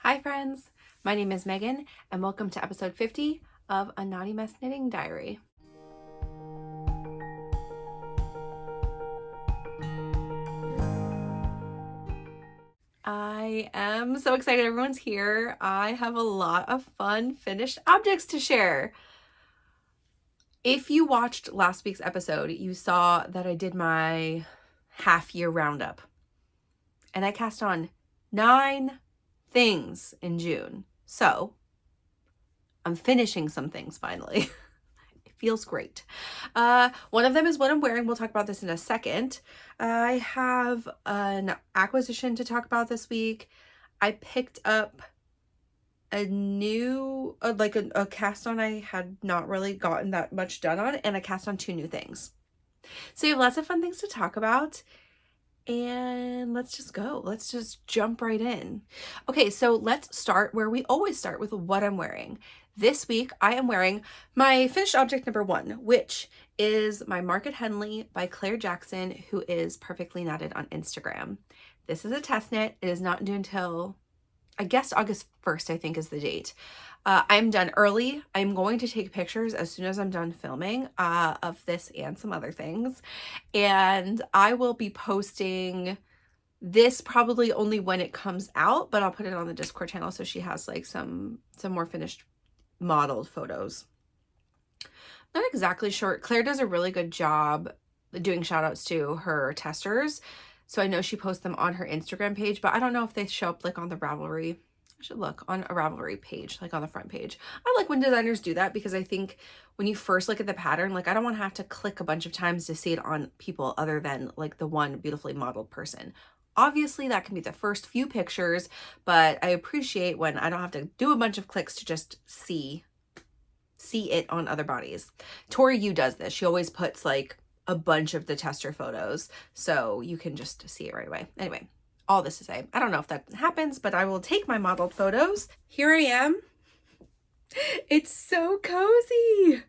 Hi friends, my name is Megan and welcome to episode 50 of A Naughty Mess Knitting Diary. I am so excited everyone's here. I have a lot of fun finished objects to share. If you watched last week's episode, you saw that I did my half-year roundup and I cast on 9 things in June. So I'm finishing some things finally. It feels great. One of them is what I'm wearing. We'll talk about this in a second. I have an acquisition to talk about this week. I picked up a new, a cast on I had not really gotten that much done on, and I cast on 2 new things. So you have lots of fun things to talk about. And let's just go. Let's just jump right in. Okay, so let's start where we always start, with what I'm wearing. This week, I am wearing my finished object number 1, which is my Market Henley by Claire Jackson, who is perfectly knotted on Instagram. This is a test knit. It is not due until, I guess, August 1st, I think is the date. I'm done early. I'm going to take pictures as soon as I'm done filming of this and some other things. And I will be posting this probably only when it comes out, but I'll put it on the Discord channel so she has like some more finished modeled photos. Not exactly sure. Claire does a really good job doing shout outs to her testers. So I know she posts them on her Instagram page, but I don't know if they show up like on the Ravelry. I should look on a Ravelry page, like on the front page. I like when designers do that because I think when you first look at the pattern, like I don't want to have to click a bunch of times to see it on people other than like the one beautifully modeled person. Obviously that can be the first few pictures, but I appreciate when I don't have to do a bunch of clicks to just see it on other bodies. Tori Yu does this. She always puts like a bunch of the tester photos so you can just see it right away. Anyway, all this to say, I don't know if that happens, but I will take my modeled photos. Here I am. It's so cozy.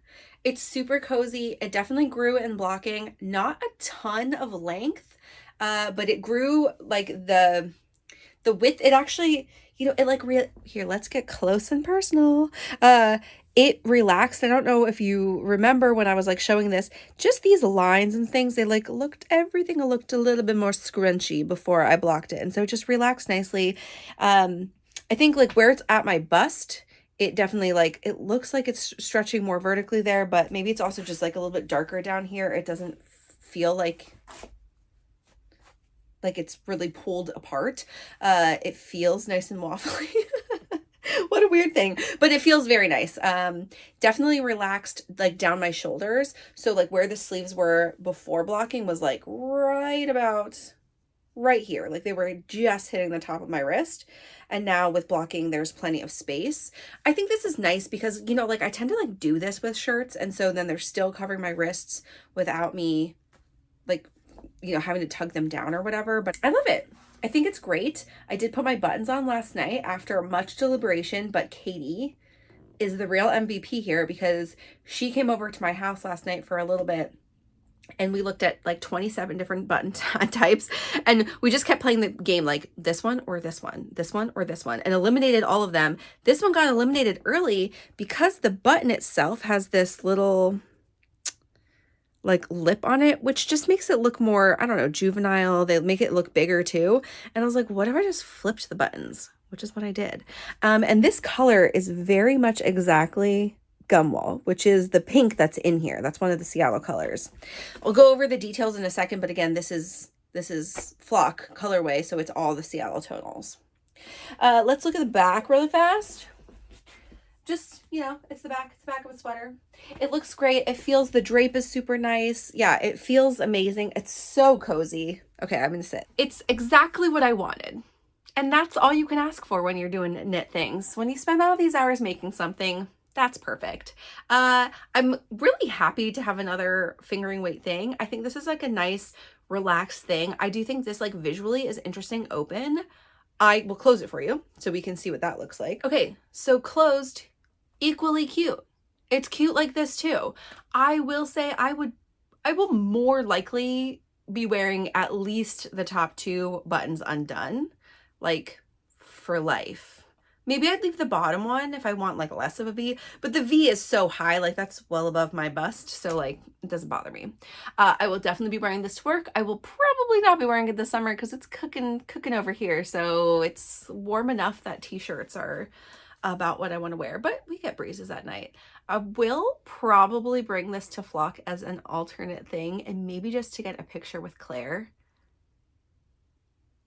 It's super cozy. It definitely grew in blocking, not a ton of length, but it grew like the width. It actually, it like here, let's get close and personal. It relaxed. I don't know if you remember when I was like showing this, just these lines and things, they like everything looked a little bit more scrunchy before I blocked it. And so it just relaxed nicely. I think like where it's at my bust, it definitely like, it looks like it's stretching more vertically there, but maybe it's also just like a little bit darker down here. It doesn't feel like it's really pulled apart. It feels nice and waffly. What a weird thing, but it feels very nice. Definitely relaxed like down my shoulders. So like where the sleeves were before blocking was like right about right here. Like they were just hitting the top of my wrist. And now with blocking, there's plenty of space. I think this is nice because, like I tend to like do this with shirts. And so then they're still covering my wrists without me like, having to tug them down or whatever, but I love it. I think it's great. I did put my buttons on last night after much deliberation, but Katie is the real MVP here because she came over to my house last night for a little bit and we looked at like 27 different button types and we just kept playing the game like this one or this one, this one or this one, and eliminated all of them. This one got eliminated early because the button itself has this little like lip on it, which just makes it look more, I don't know, juvenile. They make it look bigger too. And I was like, what if I just flipped the buttons? Which is what I did. And this color is very much exactly Gumwall, which is the pink that's in here. That's one of the Cielo colors. I'll go over the details in a second, but again, this is flock colorway, so it's all the Cielo tonals. Let's look at the back really fast. Just, it's the back of a sweater. It looks great. It feels, the drape is super nice. Yeah, it feels amazing. It's so cozy. Okay, I'm gonna sit. It's exactly what I wanted. And that's all you can ask for when you're doing knit things. When you spend all these hours making something, that's perfect. I'm really happy to have another fingering weight thing. I think this is like a nice, relaxed thing. I do think this like visually is interesting open. I will close it for you so we can see what that looks like. Okay, so closed, equally cute. It's cute like this too. I will say I will more likely be wearing at least the top 2 buttons undone, like for life. Maybe I'd leave the bottom one if I want like less of a V, but the V is so high, like that's well above my bust, so like it doesn't bother me. I will definitely be wearing this to work. I will probably not be wearing it this summer because it's cooking over here, so it's warm enough that t-shirts are about what I want to wear, but we get breezes at night. I will probably bring this to Flock as an alternate thing, and maybe just to get a picture with Claire.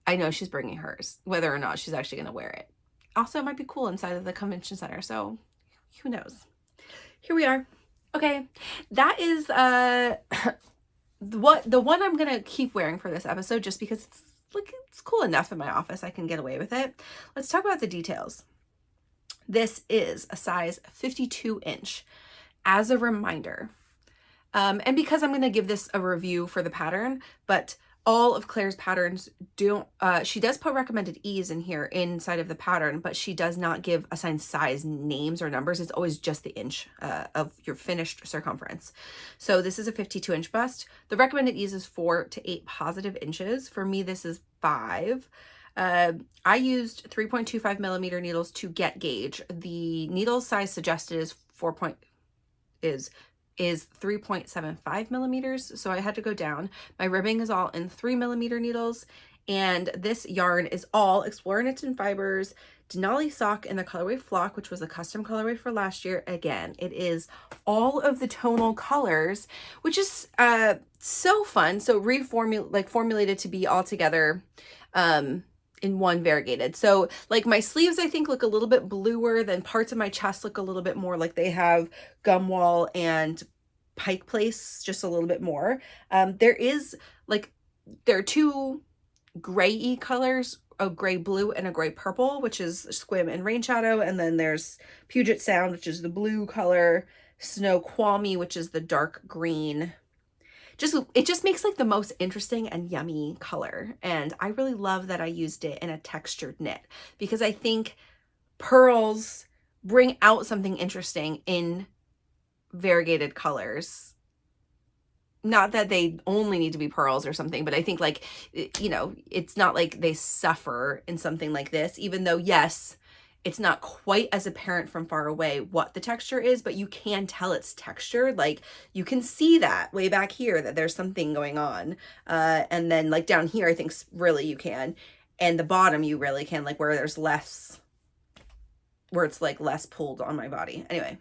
I know she's bringing hers, whether or not she's actually going to wear it. Also, it might be cool inside of the convention center, so who knows? Here we are. Okay, that is the one I'm gonna keep wearing for this episode, just because it's cool enough in my office I can get away with it. Let's talk about the details. This is a size 52 inch. As a reminder, and because I'm going to give this a review for the pattern, but all of Claire's patterns don't, she does put recommended ease in here inside of the pattern, but she does not give assigned size names or numbers. It's always just the inch of your finished circumference. So this is a 52 inch bust. The recommended ease is 4 to 8 positive inches. For me, this is 5. I used 3.25 millimeter needles to get gauge. The needle size suggested is 3.75 millimeters, so I had to go down. My ribbing is all in 3 millimeter needles, and this yarn is all Explore Knits and Fibers Denali sock in the colorway Flock, which was a custom colorway for last year. Again, it is all of the tonal colors, which is so fun. So formulated to be all together in one variegated. So like my sleeves, I think, look a little bit bluer, than parts of my chest look a little bit more like they have gumwall and pike place, just a little bit more. There are 2 gray-y colors, a gray blue and a gray purple, which is Squim and Rain Shadow. And then there's Puget Sound, which is the blue color, Snoqualmie, which is the dark green. It just makes like the most interesting and yummy color. And I really love that I used it in a textured knit, because I think pearls bring out something interesting in variegated colors. Not that they only need to be pearls or something, but I think like, you know, it's not like they suffer in something like this, even though, yes, it's not quite as apparent from far away what the texture is, but you can tell it's textured. Like you can see that way back here that there's something going on. And then like down here, I think really you can. And the bottom you really can, like where there's less, where it's like less pulled on my body. Anyway,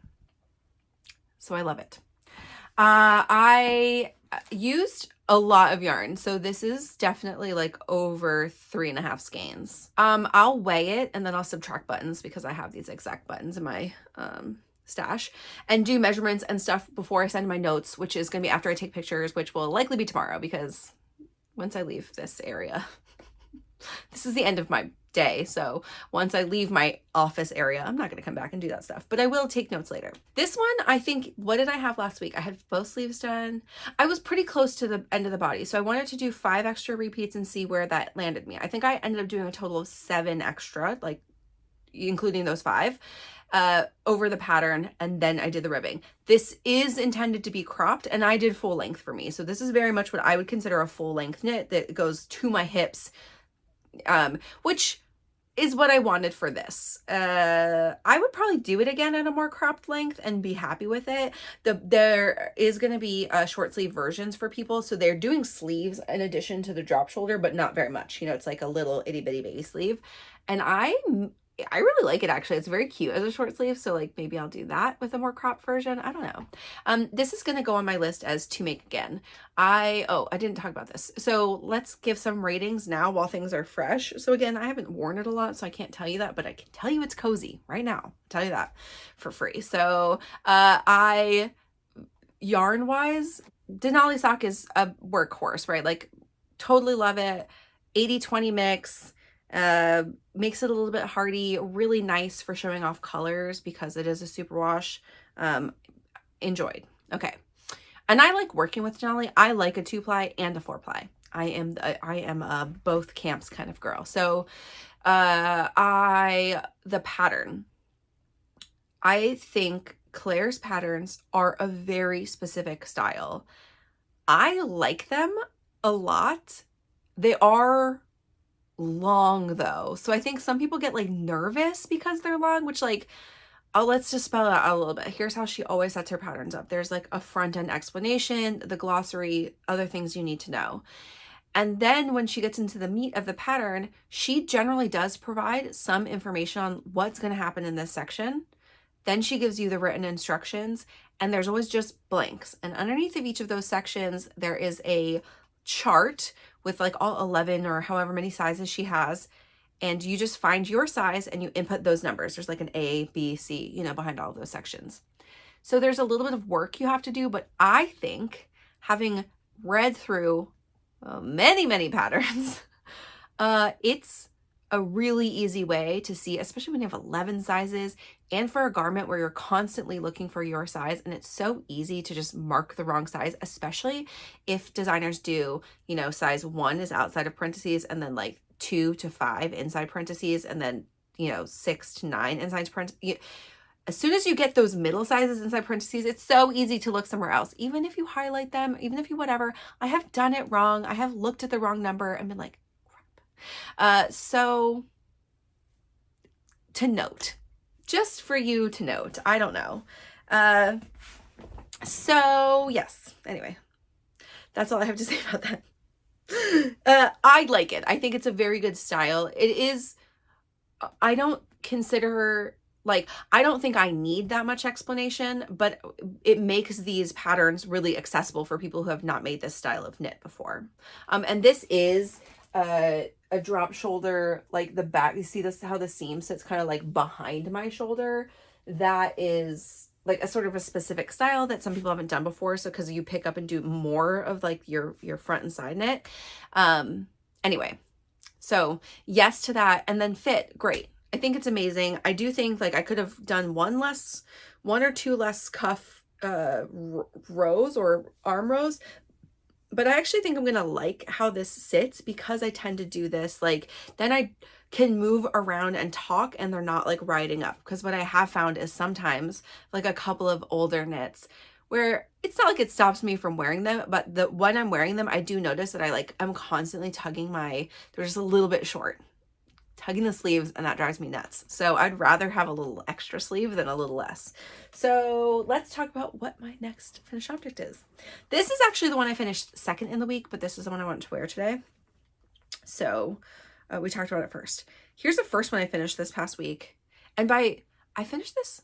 so I love it. I used a lot of yarn, so this is definitely like over 3.5 skeins. I'll weigh it and then I'll subtract buttons, because I have these exact buttons in my stash, and do measurements and stuff before I send my notes, which is going to be after I take pictures, which will likely be tomorrow, because once I leave this area, this is the end of my day. So once I leave my office area, I'm not going to come back and do that stuff, but I will take notes later. This one, I think, what did I have last week? I had both sleeves done. I was pretty close to the end of the body. So I wanted to do 5 extra repeats and see where that landed me. I think I ended up doing a total of 7 extra, like including those 5 over the pattern. And then I did the ribbing. This is intended to be cropped, and I did full length for me. So this is very much what I would consider a full length knit that goes to my hips, which is what I wanted for this. I would probably do it again at a more cropped length and be happy with it. There is going to be short sleeve versions for people, so they're doing sleeves in addition to the drop shoulder, but not very much. You know, it's like a little itty bitty baby sleeve, and I really like it, actually. It's very cute as a short sleeve, so like maybe I'll do that with a more cropped version. I don't know. This is going to go on my list as to make again. I didn't talk about this. So let's give some ratings now while things are fresh. So again, I haven't worn it a lot, so I can't tell you that, but I can tell you it's cozy right now. I'll tell you that for free. So yarn wise, Denali sock is a workhorse, right? Like totally love it. 80-20 mix. Makes it a little bit hardy, really nice for showing off colors because it is a superwash. Enjoyed. Okay. And I like working with Denali. I like a 2-ply and a 4-ply. I am a both camps kind of girl. So, the pattern. I think Claire's patterns are a very specific style. I like them a lot. They are long though. So I think some people get like nervous because they're long, which like, oh, let's just spell it out a little bit. Here's how she always sets her patterns up. There's like a front end explanation, the glossary, other things you need to know. And then when she gets into the meat of the pattern, she generally does provide some information on what's going to happen in this section. Then she gives you the written instructions, and there's always just blanks. And underneath of each of those sections, there is a chart with like all 11 or however many sizes she has. And you just find your size and you input those numbers. There's like an A, B, C, you know, behind all of those sections. So there's a little bit of work you have to do, but I think having read through many patterns, it's a really easy way to see, especially when you have 11 sizes and for a garment where you're constantly looking for your size, and it's so easy to just mark the wrong size, especially if designers do, you know, size 1 is outside of parentheses and then like 2 to 5 inside parentheses and then, you know, 6 to 9 inside parentheses. As soon as you get those middle sizes inside parentheses, it's so easy to look somewhere else. Even if you highlight them, even if you whatever, I have done it wrong. I have looked at the wrong number and been like, crap. So to note, just for you to note, I don't know. So yes, anyway, that's all I have to say about that. I like it. I think it's a very good style. It is, I don't consider her, like, I don't think I need that much explanation, but it makes these patterns really accessible for people who have not made this style of knit before. And this is a drop shoulder, like the back, you see this, how the seam sits kind of like behind my shoulder. That is like a sort of a specific style that some people haven't done before. So, cause you pick up and do more of like your front and side knit. Anyway, so yes to that. And then fit, great. I think it's amazing. I do think like I could have done one or two less cuff rows or arm rows, but I actually think I'm gonna like how this sits because I tend to do this, like, then I can move around and talk and they're not like riding up. Because what I have found is sometimes like a couple of older knits where it's not like it stops me from wearing them, but when I'm wearing them, I do notice that I'm constantly tugging they're just a little bit short, tugging the sleeves, and that drives me nuts. So I'd rather have a little extra sleeve than a little less. So let's talk about what my next finished object is. This is actually the one I finished second in the week, but this is the one I want to wear today. So we talked about it first. Here's the first one I finished this past week. And I finished this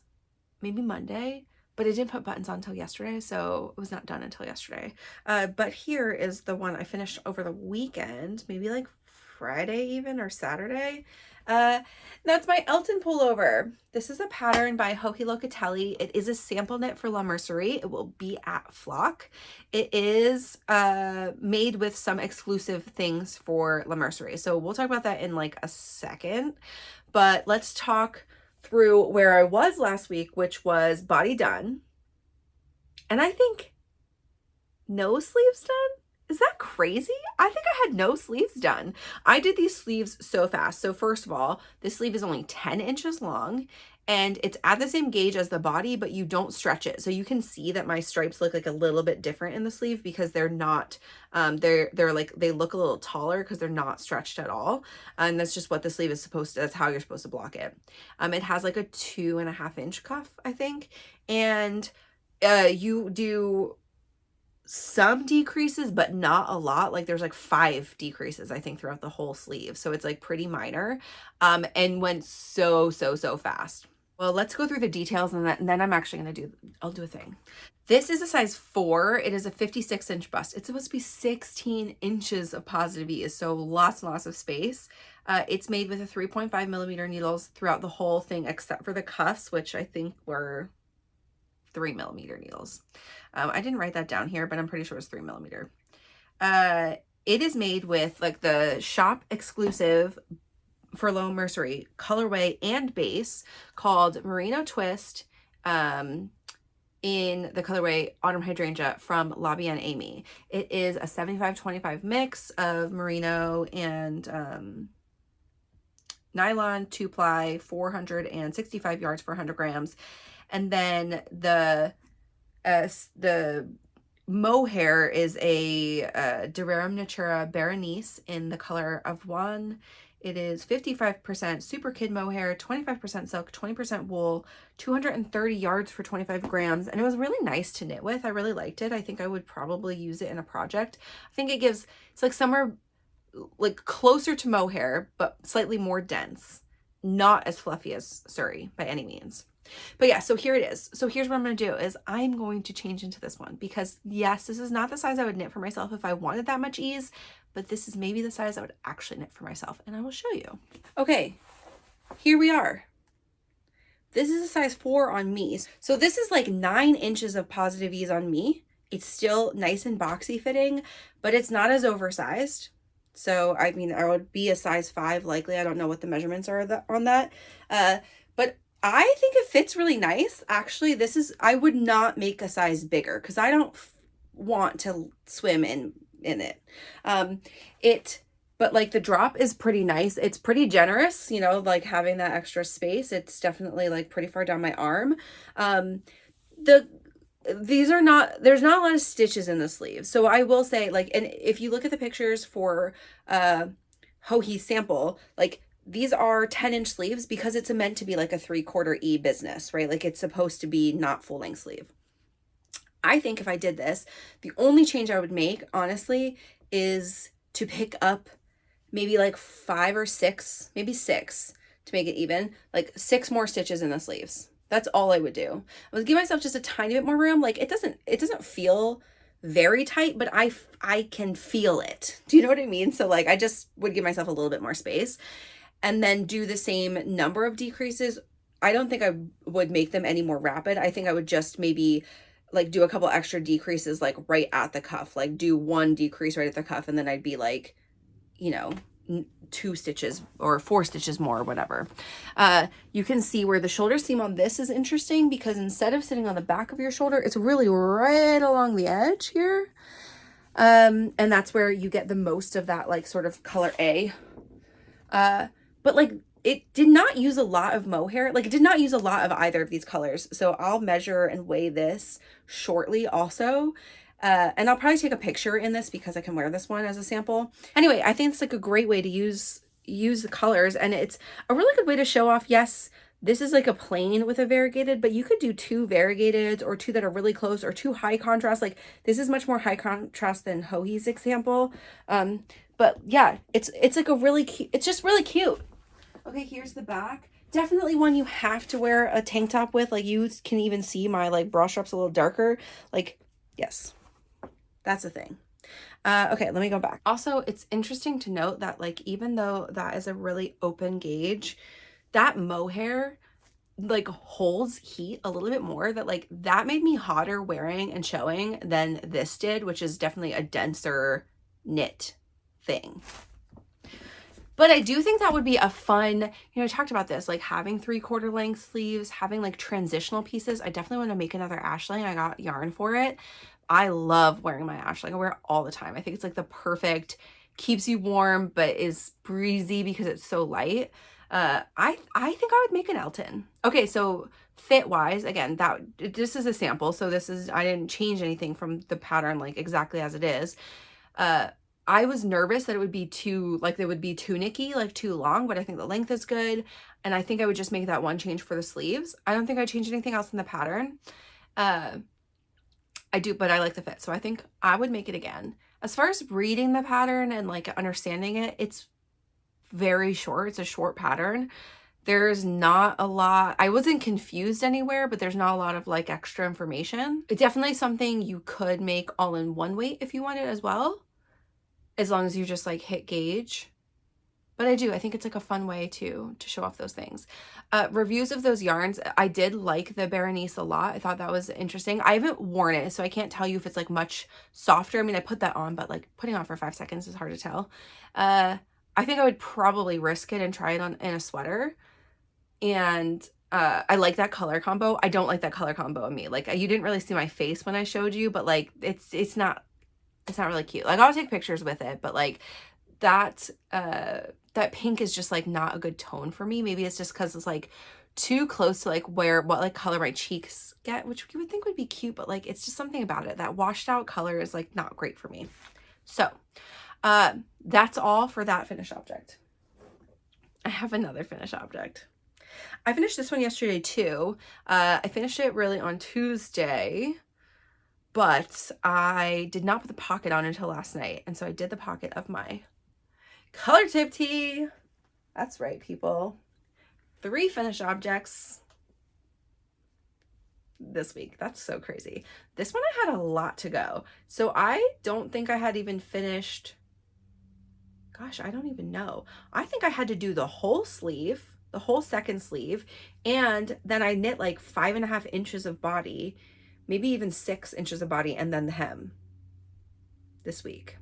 maybe Monday, but I didn't put buttons on until yesterday, so it was not done until yesterday. But here is the one I finished over the weekend, maybe like Friday even, or Saturday. That's my Elton Pullover. This is a pattern by Joji Locatelli. It is a sample knit for La Mercerie. It will be at Flock. It is made with some exclusive things for La Mercerie. So we'll talk about that in like a second. But let's talk through where I was last week, which was body done. And I think no sleeves done. Is that crazy? I think I had no sleeves done. I did these sleeves so fast. So first of all, this sleeve is only 10 inches long and it's at the same gauge as the body, but you don't stretch it. So you can see that my stripes look like a little bit different in the sleeve because they're not, they're like, they look a little taller because they're not stretched at all. And that's just what the sleeve is supposed to, that's how you're supposed to block it. It has like a 2.5 inch cuff, I think. And you do some decreases, but not a lot. Like there's like 5 decreases, I think, throughout the whole sleeve. So it's like pretty minor, and went so fast. Well, let's go through the details and then I'm actually going I'll do a thing. This is a size 4. It is a 56 inch bust. It's supposed to be 16 inches of positive ease. So lots and lots of space. It's made with a 3.5 millimeter needles throughout the whole thing, except for the cuffs, which I think were 3 millimeter needles. I didn't write that down here, but I'm pretty sure it's 3 millimeter. It is made with like the shop exclusive for La Mercerie colorway and base called Merino Twist, in the colorway Autumn Hydrangea from La Bien Amy. It is a 75-25 mix of merino and nylon 2-ply, 465 yards for 100 grams. And then the mohair is a Durerum Natura Berenice in the color of one. It is 55% super kid mohair, 25% silk, 20% wool, 230 yards for 25 grams. And it was really nice to knit with. I really liked it. I think I would probably use it in a project. I think it gives, it's like somewhere like closer to mohair, but slightly more dense. Not as fluffy as Surrey by any means. But yeah, so here it is. So here's what I'm going to do is I'm going to change into this one because yes, this is not the size I would knit for myself if I wanted that much ease, but this is maybe the size I would actually knit for myself, and I will show you. Okay, here we are. This is a size 4 on me. So this is like 9 inches of positive ease on me. It's still nice and boxy fitting, but it's not as oversized. So, I mean, I would be a size 5 likely. I don't know what the measurements are on that. But I think it fits really nice. Actually, I would not make a size bigger because I don't want to swim in it. But like the drop is pretty nice. It's pretty generous, you know, like having that extra space. It's definitely like pretty far down my arm. There's not a lot of stitches in the sleeves. So I will say, like, and if you look at the pictures for Hohi's sample, like these are 10-inch sleeves because it's meant to be like a 3/4 E business, right? Like it's supposed to be not full length sleeve. I think if I did this, the only change I would make, honestly, is to pick up maybe like 5 or 6, maybe 6 to make it even, like 6 more stitches in the sleeves. That's all I would do. I would give myself just a tiny bit more room. Like it doesn't feel very tight, but I can feel it. Do you know what I mean? So like I just would give myself a little bit more space and then do the same number of decreases. I don't think I would make them any more rapid. I think I would just maybe like do a couple extra decreases like right at the cuff, like do 1 decrease right at the cuff, and then I'd be like, you know, 2 stitches or 4 stitches more or whatever. You can see where the shoulder seam on this is interesting because instead of sitting on the back of your shoulder, it's really right along the edge here. And that's where you get the most of that like sort of color A. But like it did not use a lot of mohair. Like it did not use a lot of either of these colors. So I'll measure and weigh this shortly also. And I'll probably take a picture in this because I can wear this one as a sample. Anyway, I think it's like a great way to use the colors, and it's a really good way to show off. Yes, this is like a plain with a variegated, but you could do 2 variegated or 2 that are really close or 2 high contrast. Like this is much more high contrast than Hohi's example. But yeah, it's like a really cute, it's just really cute. Okay, here's the back. Definitely one you have to wear a tank top with. Like you can even see my like bra strap's a little darker. Like, yes. That's the thing. Okay, let me go back. Also, it's interesting to note that like, even though that is a really open gauge, that mohair like holds heat a little bit more. That made me hotter wearing and showing than this did, which is definitely a denser knit thing. But I do think that would be a fun, you know, I talked about this, like having 3/4 length sleeves, having like transitional pieces. I definitely want to make another ashling. I got yarn for it. I love wearing my ashling. I wear it all the time. I think it's like the perfect, keeps you warm, but is breezy because it's so light. I think I would make an Elton. Okay, so fit wise, again, this is a sample. So I didn't change anything from the pattern like exactly as it is. I was nervous that it would be too tunicky, like too long, but I think the length is good. And I think I would just make that one change for the sleeves. I don't think I'd change anything else in the pattern. I do, but I like the fit. So I think I would make it again. As far as reading the pattern and like understanding it, it's very short. It's a short pattern. There's not a lot. I wasn't confused anywhere, but there's not a lot of like extra information. It's definitely something you could make all in one weight if you wanted as well, as long as you just like hit gauge. But I think it's like a fun way to show off those things. Reviews of those yarns, I did like the Berenice a lot. I thought that was interesting. I haven't worn it, so I can't tell you if it's like much softer. I mean, I put that on, but like putting on for 5 seconds is hard to tell. I think I would probably risk it and try it on in a sweater. And I like that color combo. I don't like that color combo on me. Like you didn't really see my face when I showed you, but like it's not really cute. Like I'll take pictures with it, but like that pink is just like not a good tone for me. Maybe it's just because it's like too close to like what like color my cheeks get, which you would think would be cute, but like it's just something about it. That washed out color is like not great for me. So that's all for that finished object. I have another finished object. I finished this one yesterday too. I finished it really on Tuesday, but I did not put the pocket on until last night. And so I did the pocket of my Color Tip Tee. That's right, people. 3 finished objects this week. That's so crazy. This one I had a lot to go. So I don't think I had even finished. Gosh, I don't even know. I think I had to do the whole sleeve, the whole second sleeve, and then I knit like 5.5 inches of body, maybe even 6 inches of body, and then the hem this week.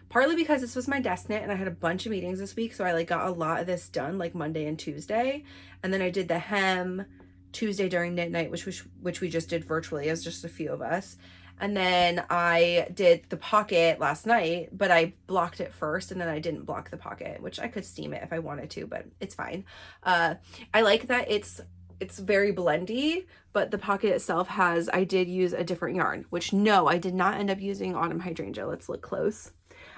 Partly because this was my desk knit and I had a bunch of meetings this week, so I like got a lot of this done like Monday and Tuesday, and then I did the hem Tuesday during knit night, which we just did virtually as just a few of us. And then I did the pocket last night, but I blocked it first, and then I didn't block the pocket, which I could steam it if I wanted to, but it's fine. I like that it's very blendy, but the pocket itself I did use a different yarn, which no, I did not end up using Autumn Hydrangea. Let's look close.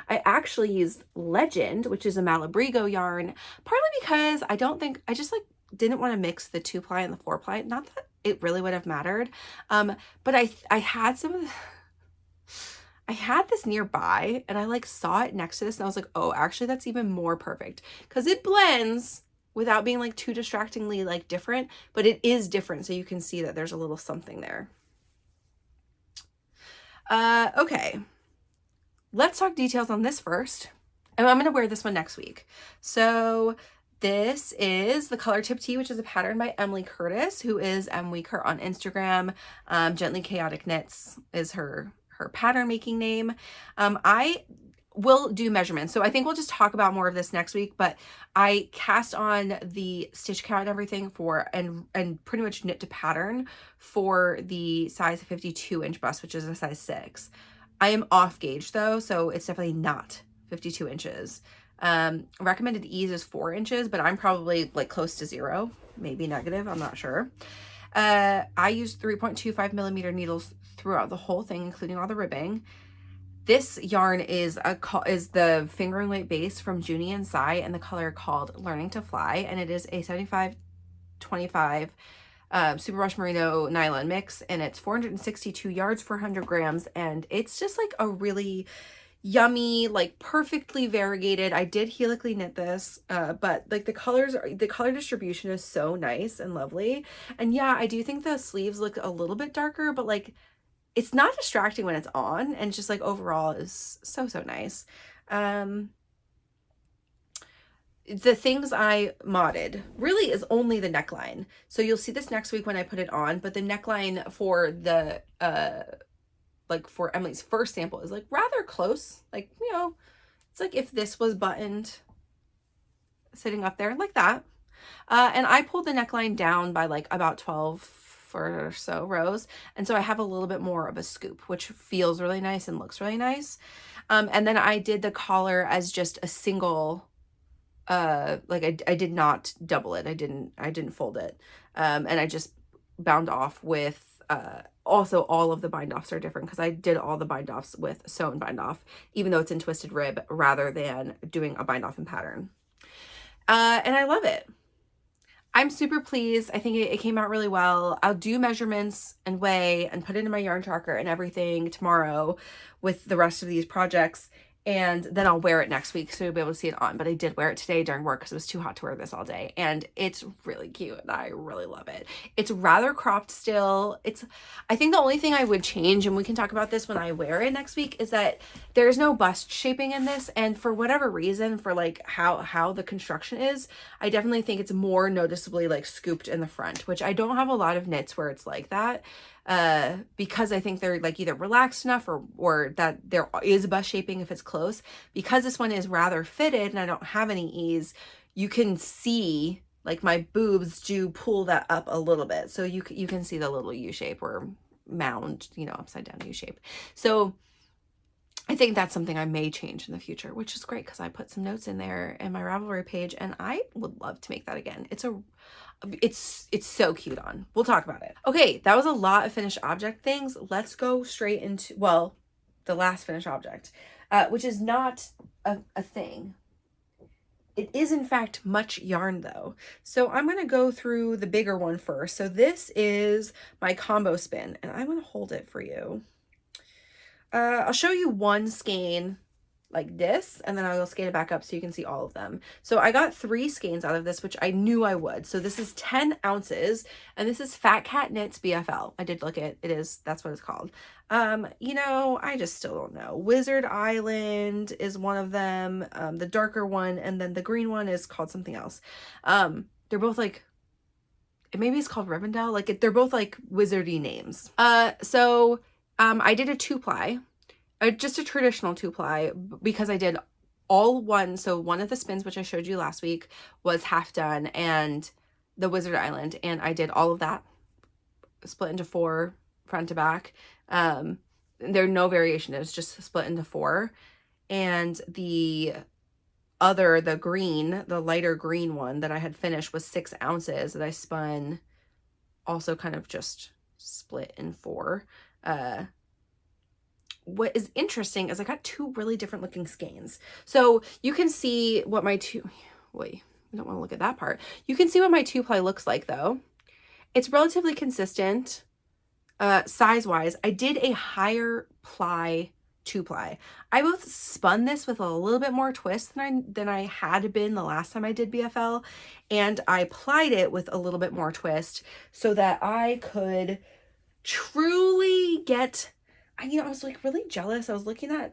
I actually used Legend, which is a Malabrigo yarn, partly because I just like didn't want to mix the 2-ply and the 4-ply. Not that it really would have mattered. But I had I had this nearby and I like saw it next to this and I was like, oh, actually that's even more perfect because it blends without being like too distractingly like different, but it is different. So you can see that there's a little something there. Okay. Let's talk details on this first. And I'm going to wear this one next week. So this is the Color Tip Tee, which is a pattern by Emily Curtis, who is Weaker on Instagram. Gently Chaotic Knits is her pattern making name. I will do measurements, so I think we'll just talk about more of this next week, but I cast on the stitch count and everything for and pretty much knit to pattern for the size 52-inch bust, which is a size 6. I am off gauge though, so it's definitely not 52 inches. Recommended ease is 4 inches, but I'm probably like close to 0, maybe negative, I'm not sure. I used 3.25 millimeter needles throughout the whole thing, including all the ribbing. This yarn is the fingering weight base from Junie and Sai, and the color called Learning to Fly, and it is a 75-25 Superwash Merino nylon mix, and it's 462 yards for 100 grams, and it's just like a really yummy, like perfectly variegated. I did helically knit this, but like the color distribution is so nice and lovely. And yeah, I do think the sleeves look a little bit darker, but like it's not distracting when it's on, and just like overall is so nice. The things I modded really is only the neckline. So you'll see this next week when I put it on, but the neckline for the like for Emily's first sample is like rather close. Like, you know, it's like if this was buttoned sitting up there like that. And I pulled the neckline down by like about 12 or so rows. And so I have a little bit more of a scoop, which feels really nice and looks really nice. And then I did the collar as just a single, like I did not double it. I didn't fold it. And I just bound off with, also all of the bind offs are different because I did all the bind offs with sewn bind off, even though it's in twisted rib rather than doing a bind off in pattern. And I love it. I'm super pleased. I think it came out really well. I'll do measurements and weigh and put it in my yarn tracker and everything tomorrow with the rest of these projects. And then I'll wear it next week so you'll be able to see it on. But I did wear it today during work because it was too hot to wear this all day. And it's really cute and I really love it. It's rather cropped still. I think the only thing I would change, and we can talk about this when I wear it next week, is that there's no bust shaping in this. And for whatever reason, for like how the construction is, I definitely think it's more noticeably like scooped in the front, which I don't have a lot of knits where it's like that. Because I think they're like either relaxed enough or that there is bust shaping if it's close. Because this one is rather fitted and I don't have any ease, you can see like my boobs do pull that up a little bit. So you can see the little U shape or mound, you know, upside down U shape. So I think that's something I may change in the future, which is great because I put some notes in there in my Ravelry page, and I would love to make that again. It's so cute on. We'll talk about it. Okay, that was a lot of finished object things. Let's go straight into, well, the last finished object, which is not a thing. It is, in fact, much yarn, though. So I'm going to go through the bigger one first. So this is my combo spin, and I'm going to hold it for you. I'll show you one skein like this, and then I will skein it back up so you can see all of them. So I got 3 skeins out of this, which I knew I would. So this is 10 ounces, and this is Fat Cat Knits BFL. I did look at it. That's what it's called. You know, I just still don't know. Wizard Island is one of them, the darker one, and then the green one is called something else. They're both like, maybe it's called Rivendell. Like, they're both like wizardy names. I did a 2-ply, just a traditional 2-ply, because I did all one. So one of the spins, which I showed you last week, was half done, and the Wizard Island, and I did all of that split into 4 front to back. There's no variation. It was just split into 4. And the green, the lighter green one that I had finished was 6 ounces that I spun, also kind of just split in 4. What is interesting is I got 2 really different looking skeins. So you can see what my wait, we don't want to look at that part. You can see what my 2-ply looks like, though. It's relatively consistent, size-wise. I did a higher ply 2-ply. I both spun this with a little bit more twist than I had been the last time I did BFL, and I plied it with a little bit more twist so that I could truly get, you know, I was like really jealous. I was looking at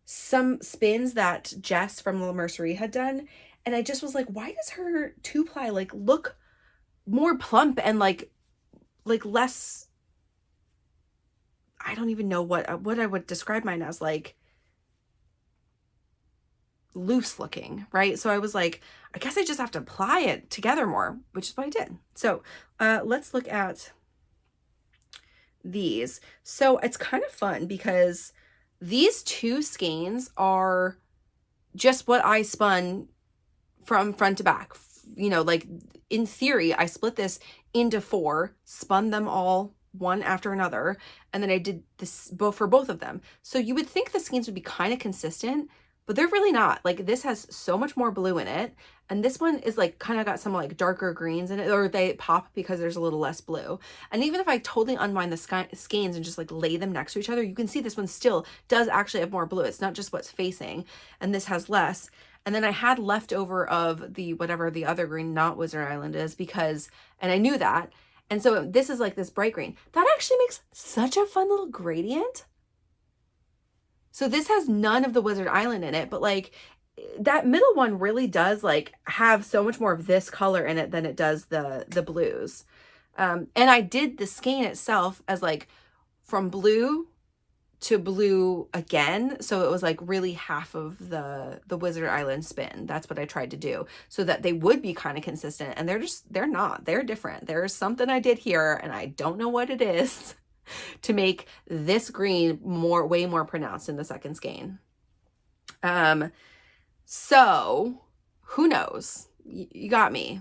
some spins that Jess from La Mercerie had done, and I just was like, why does her 2-ply like look more plump and like less, I don't even know what I would describe mine as, like loose looking, right? So I was like, I guess I just have to apply it together more, which is what I did. So let's look at these. So it's kind of fun because these 2 skeins are just what I spun from front to back. You know, like in theory, I split this into 4, spun them all one after another, and then I did this for both of them. So you would think the skeins would be kind of consistent, but they're really not. Like, this has so much more blue in it, and this one is like kind of got some like darker greens in it, or they pop because there's a little less blue. And even if I totally unwind the skeins and just like lay them next to each other, you can see this one still does actually have more blue. It's not just what's facing, and this has less. And then I had leftover of the whatever the other green, not Wizard Island is, because, and I knew that. And so this is like this bright green. That actually makes such a fun little gradient. So this has none of the Wizard Island in it, but like that middle one really does like have so much more of this color in it than it does the blues. And I did the skein itself as like from blue to blue again. So it was like really half of the Wizard Island spin. That's what I tried to do so that they would be kind of consistent, and they're not, they're different. There's something I did here and I don't know what it is to make this green way more pronounced in the second skein. So who knows? You got me.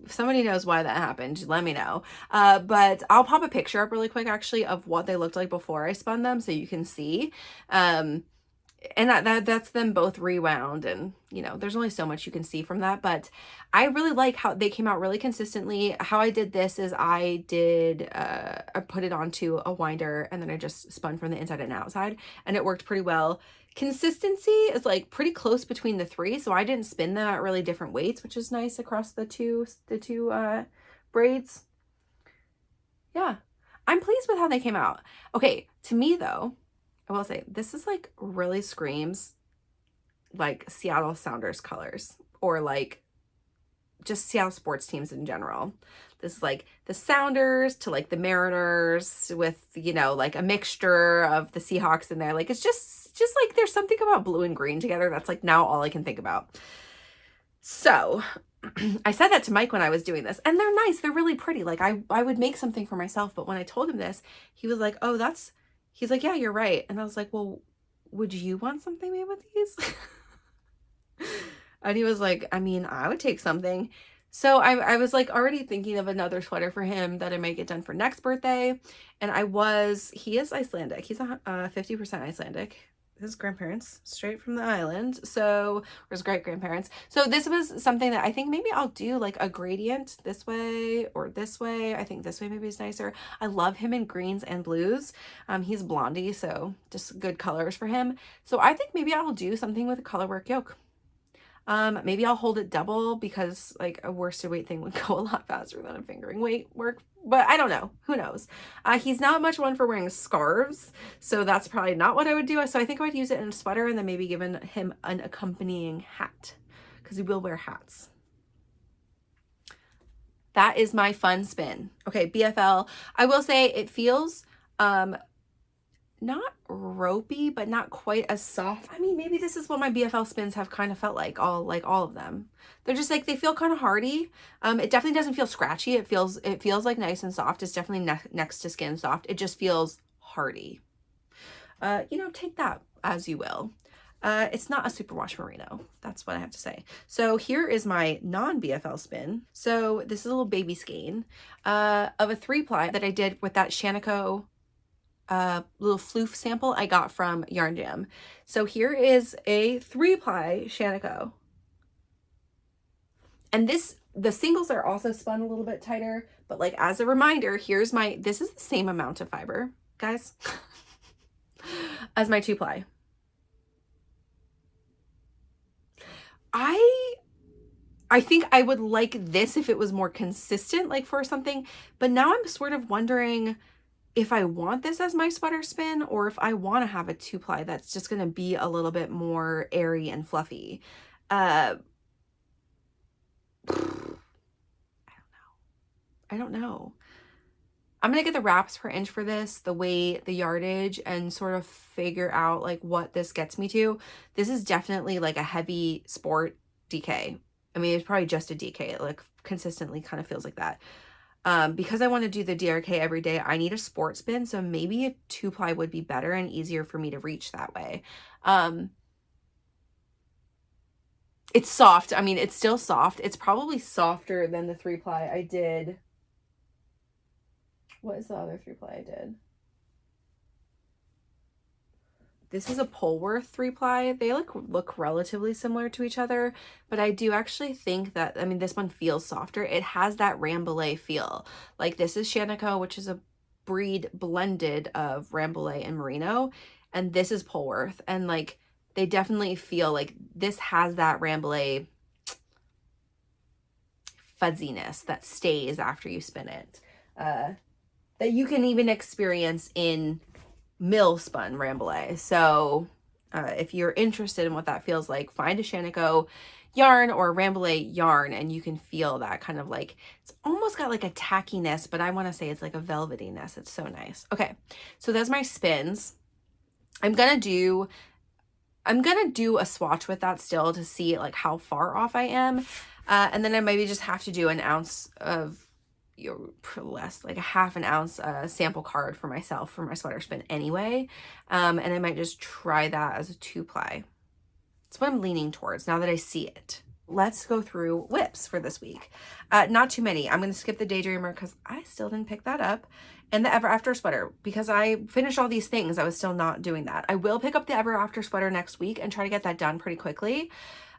If somebody knows why that happened, let me know. But I'll pop a picture up really quick actually of what they looked like before I spun them so you can see. And that's them both rewound, and you know, there's only so much you can see from that, but I really like how they came out really consistently. How I did this is I put it onto a winder, and then I just spun from the inside and outside, and it worked pretty well. Consistency is like pretty close between the 3, so I didn't spin them at really different weights, which is nice across the two braids. Yeah, I'm pleased with how they came out. Okay, to me though, I will say this is like really screams like Seattle Sounders colors, or like just Seattle sports teams in general. This is like the Sounders to like the Mariners with, you know, like a mixture of the Seahawks in there. Like it's just like there's something about blue and green together that's like now all I can think about. So I said that to Mike when I was doing this, and they're nice. They're really pretty. Like I would make something for myself, but when I told him this, he was like, oh, he's like, yeah, you're right. And I was like, well, would you want something made with these? And he was like, I mean, I would take something. So I was like already thinking of another sweater for him that I might get done for next birthday. And he is Icelandic. He's 50% Icelandic. His grandparents, straight from the island. So, or his great grandparents. So this was something that I think maybe I'll do like a gradient this way or this way. I think this way maybe is nicer. I love him in greens and blues. He's blondie, so just good colors for him. So I think maybe I'll do something with a color work yoke. Maybe I'll hold it double because like a worsted weight thing would go a lot faster than a fingering weight work, but I don't know. Who knows? He's not much one for wearing scarves, so that's probably not what I would do. So I think I would use it in a sweater and then maybe give him an accompanying hat because he will wear hats. That is my fun spin. Okay, BFL. I will say it feels not ropey, but not quite as soft. I mean, maybe this is what my BFL spins have kind of felt like all of them. They're just like, they feel kind of hardy. It definitely doesn't feel scratchy. It feels like nice and soft. It's definitely next to skin soft. It just feels hardy. You know, take that as you will. It's not a superwash merino. That's what I have to say. So here is my non-BFL spin. So this is a little baby skein of a 3-ply that I did with that Shanico little floof sample I got from Yarn Jam. So here is a 3-ply Shanico. And the singles are also spun a little bit tighter, but like as a reminder, this is the same amount of fiber, guys, as my 2-ply. I think I would like this if it was more consistent, like for something, but now I'm sort of wondering if I want this as my sweater spin or if I want to have a 2-ply that's just going to be a little bit more airy and fluffy. I don't know. I'm going to get the wraps per inch for this, the weight, the yardage, and sort of figure out like what this gets me to. This is definitely like a heavy sport DK. I mean, it's probably just a DK. It like consistently kind of feels like that. Because I want to do the DRK every day, I need a sport spin. So maybe a 2-ply would be better and easier for me to reach that way. It's soft. I mean, it's still soft. It's probably softer than the 3-ply I did. What is the other 3-ply I did? This is a Polworth 3-ply. They look relatively similar to each other, but I do actually think that, I mean, this one feels softer. It has that Rambouillet feel. Like this is Shanico, which is a breed blended of Rambouillet and Merino, and this is Polworth. And like, they definitely feel like this has that Rambouillet fuzziness that stays after you spin it. That you can even experience in mill spun Rambouillet. So if you're interested in what that feels like, find a Shanico yarn or a Rambouillet yarn and you can feel that kind of like, it's almost got like a tackiness, but I want to say it's like a velvetyness. It's so nice. Okay, so that's my spins. I'm gonna do a swatch with that still to see like how far off I am, and then I maybe just have to do an ounce of less, like a half an ounce sample card for myself for my sweater spin anyway, and I might just try that as a 2-ply. That's what I'm leaning towards now that I see it. Let's go through whips for this week. Not too many. I'm going to skip the Daydreamer because I still didn't pick that up, and the Ever After sweater because I finished all these things. I was still not doing that. I will pick up the Ever After sweater next week and try to get that done pretty quickly.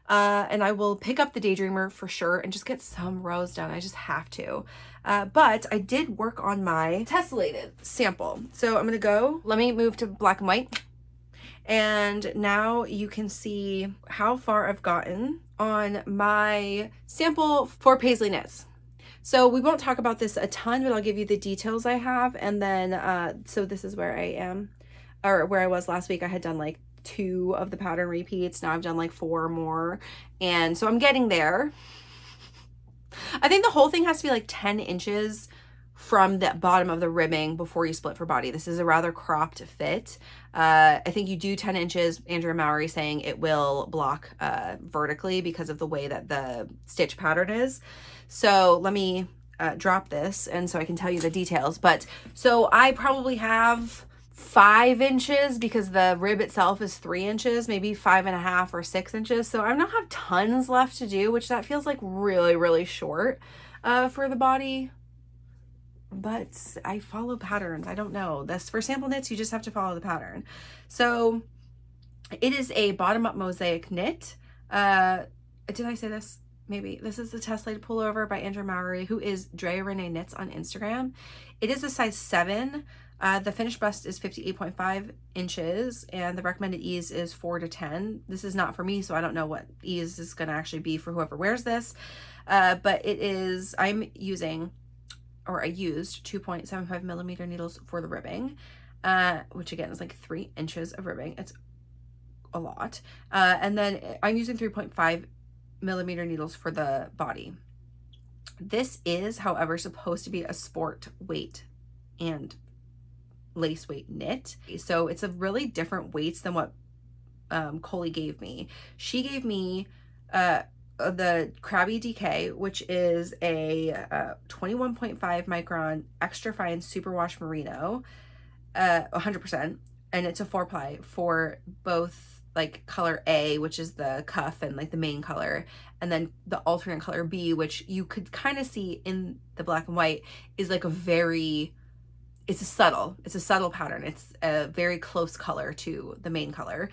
And I will pick up the Daydreamer for sure and just get some rows done. I just have to. But I did work on my tessellated sample. So I'm going to go, let me move to black and white. And now you can see how far I've gotten on my sample for Paisley Knits. So we won't talk about this a ton, but I'll give you the details I have. And then, so this is where I am, or where I was last week. I had done like 2 of the pattern repeats. Now I've done like 4 more. And so I'm getting there. I think the whole thing has to be like 10 inches from the bottom of the ribbing before you split for body. This is a rather cropped fit. I think you do 10 inches. Andrea Mowry saying it will block vertically because of the way that the stitch pattern is. So let me drop this and so I can tell you the details. But so I probably have 5 inches because the rib itself is 3 inches, maybe 5.5 or 6 inches. So I don't have tons left to do, which that feels like really, really short for the body. But I follow patterns. I don't know. This for sample knits, you just have to follow the pattern. So it is a bottom-up mosaic knit. Did I say this? Maybe. This is the Tessellated Pullover by Andrew Mowry, who is Drea Renee Knits on Instagram. It is a size 7. The finished bust is 58.5 inches, and the recommended ease is 4 to 10. This is not for me, so I don't know what ease is going to actually be for whoever wears this. But it is, I used 2.75 millimeter needles for the ribbing, which again is like 3 inches of ribbing. It's a lot. And then I'm using 3.5 millimeter needles for the body. This is, however, supposed to be a sport weight and lace weight knit. So it's a really different weights than what Coley gave me. She gave me the Krabby DK, which is a 21.5 micron extra fine superwash merino, 100%, and it's a 4-ply for both like color A, which is the cuff and like the main color, and then the alternate color B, which you could kind of see in the black and white is like it's a subtle pattern. It's a very close color to the main color.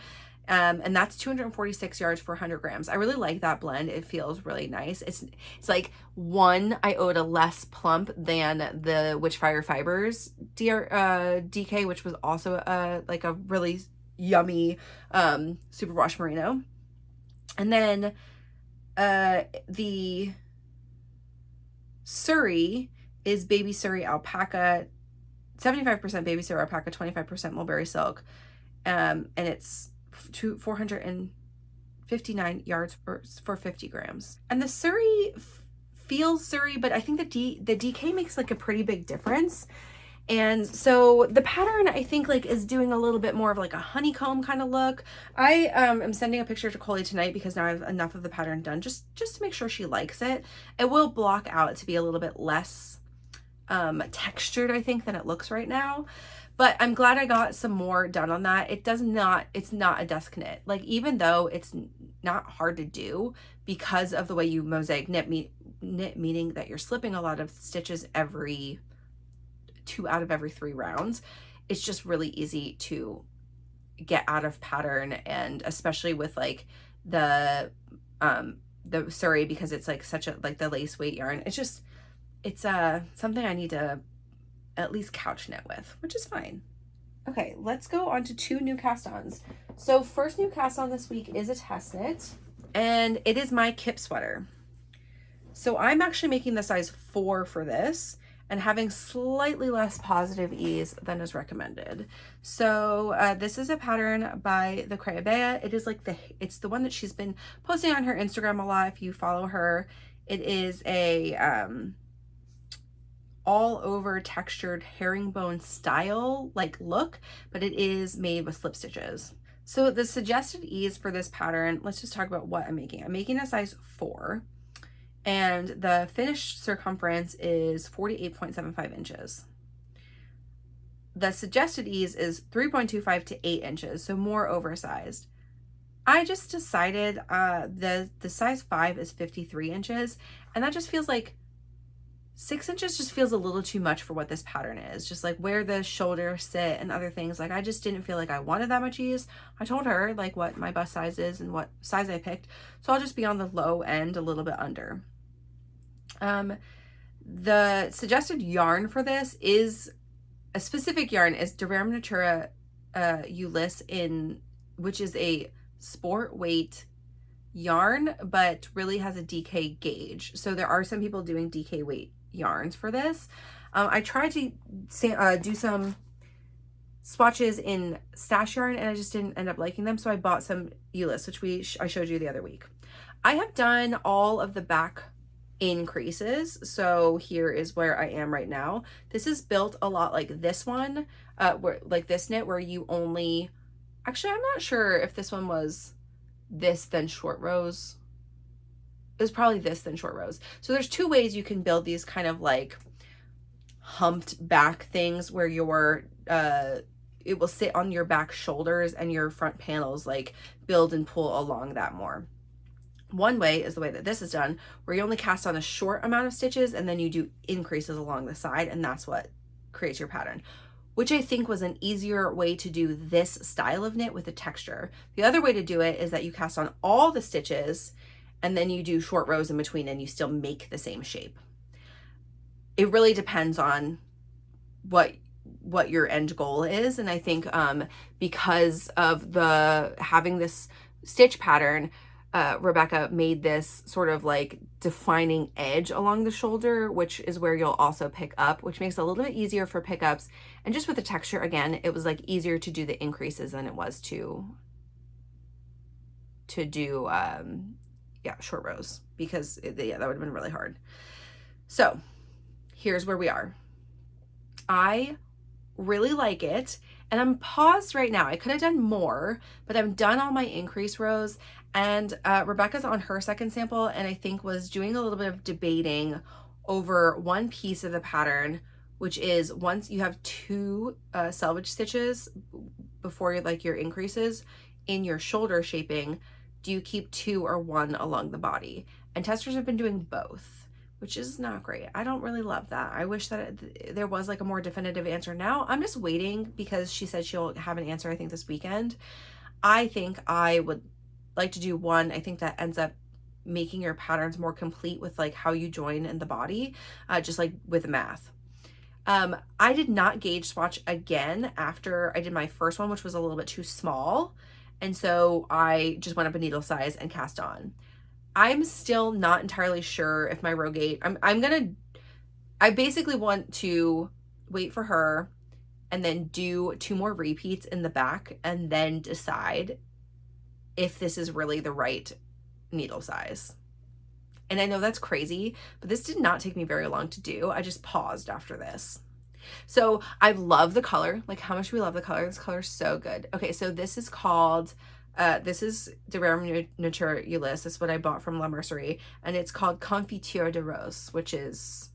And that's 246 yards for 100 grams. I really like that blend. It feels really nice. It's like 1 iota less plump than the Witchfire Fibers DK, which was also like a really yummy superwash merino. And then the Surrey is Baby Surrey alpaca, 75% Baby Surrey alpaca, 25% mulberry silk, and it's 459 yards for 50 grams. And the Surrey feels Surrey, but I think the DK makes like a pretty big difference. And so the pattern, I think, like is doing a little bit more of like a honeycomb kind of look. I am sending a picture to Coley tonight because now I have enough of the pattern done just to make sure she likes it. It will block out to be a little bit less textured, I think, than it looks right now. But I'm glad I got some more done on that. It's not a desk knit. Like, even though it's not hard to do because of the way you mosaic knit, meaning that you're slipping a lot of stitches every 2 out of every 3 rounds, it's just really easy to get out of pattern. And especially with like the Surrey, because it's like such a like the lace weight yarn, it's something I need to at least couch knit with, which is fine. Okay, let's go on to 2 new cast-ons. So first new cast-on this week is a test knit, and it is my Kip Sweater. So I'm actually making the size 4 for this and having slightly less positive ease than is recommended. So this is a pattern by the Crayabea. It is like it's the one that she's been posting on her Instagram a lot if you follow her. It is a all over textured herringbone style like look, but it is made with slip stitches. So the suggested ease for this pattern, let's just talk about what I'm making. I'm making a size 4, and the finished circumference is 48.75 inches. The suggested ease is 3.25 to 8 inches, so more oversized. I just decided the size 5 is 53 inches, and that just feels like 6 inches just feels a little too much for what this pattern is. Just like where the shoulders sit and other things. Like I just didn't feel like I wanted that much ease. I told her like what my bust size is and what size I picked. So I'll just be on the low end, a little bit under. The suggested yarn for this is a specific yarn is Durham Natura Ulysses which is a sport weight yarn, but really has a DK gauge. So there are some people doing DK weight yarns for this. I tried to do some swatches in stash yarn and I just didn't end up liking them, so I bought some Ulysses, which I showed you the other week. I have done all of the back increases, so here is where I am right now. This is built a lot like this one, where like this knit where you only, actually I'm not sure if this one was this then short rows. It was probably this then short rows. So there's 2 ways you can build these kind of like humped back things where you're it will sit on your back shoulders and your front panels like build and pull along that more. One way is the way that this is done, where you only cast on a short amount of stitches and then you do increases along the side, and that's what creates your pattern, which I think was an easier way to do this style of knit with the texture. The other way to do it is that you cast on all the stitches and then you do short rows in between and you still make the same shape. It really depends on what your end goal is. And I think because of the having this stitch pattern, Rebecca made this sort of like defining edge along the shoulder, which is where you'll also pick up, which makes it a little bit easier for pickups. And just with the texture, again, it was like easier to do the increases than it was to do short rows, because that would have been really hard. So here's where we are. I really like it, and I'm paused right now. I could have done more, but I've done all my increase rows, and Rebecca's on her second sample, and I think was doing a little bit of debating over one piece of the pattern, which is once you have 2 selvage stitches before your increases in your shoulder shaping, do you keep 2 or 1 along the body? And testers have been doing both, which is not great. I don't really love that. I wish that there was like a more definitive answer now. I'm just waiting because she said she'll have an answer, I think, this weekend. I think I would like to do one. I think that ends up making your patterns more complete with like how you join in the body, just like with the math. I did not gauge swatch again after I did my first one, which was a little bit too small. And so I just went up a needle size and cast on. I'm still not entirely sure if my row gauge, I basically want to wait for her and then do 2 more repeats in the back and then decide if this is really the right needle size. And I know that's crazy, but this did not take me very long to do. I just paused after this. So I love the color. Like, how much we love the color. This color is so good. Okay, so this is called, this is de Rare Nature Ulysse. This is what I bought from La Mercerie, and it's called Confiture de Rose, which is,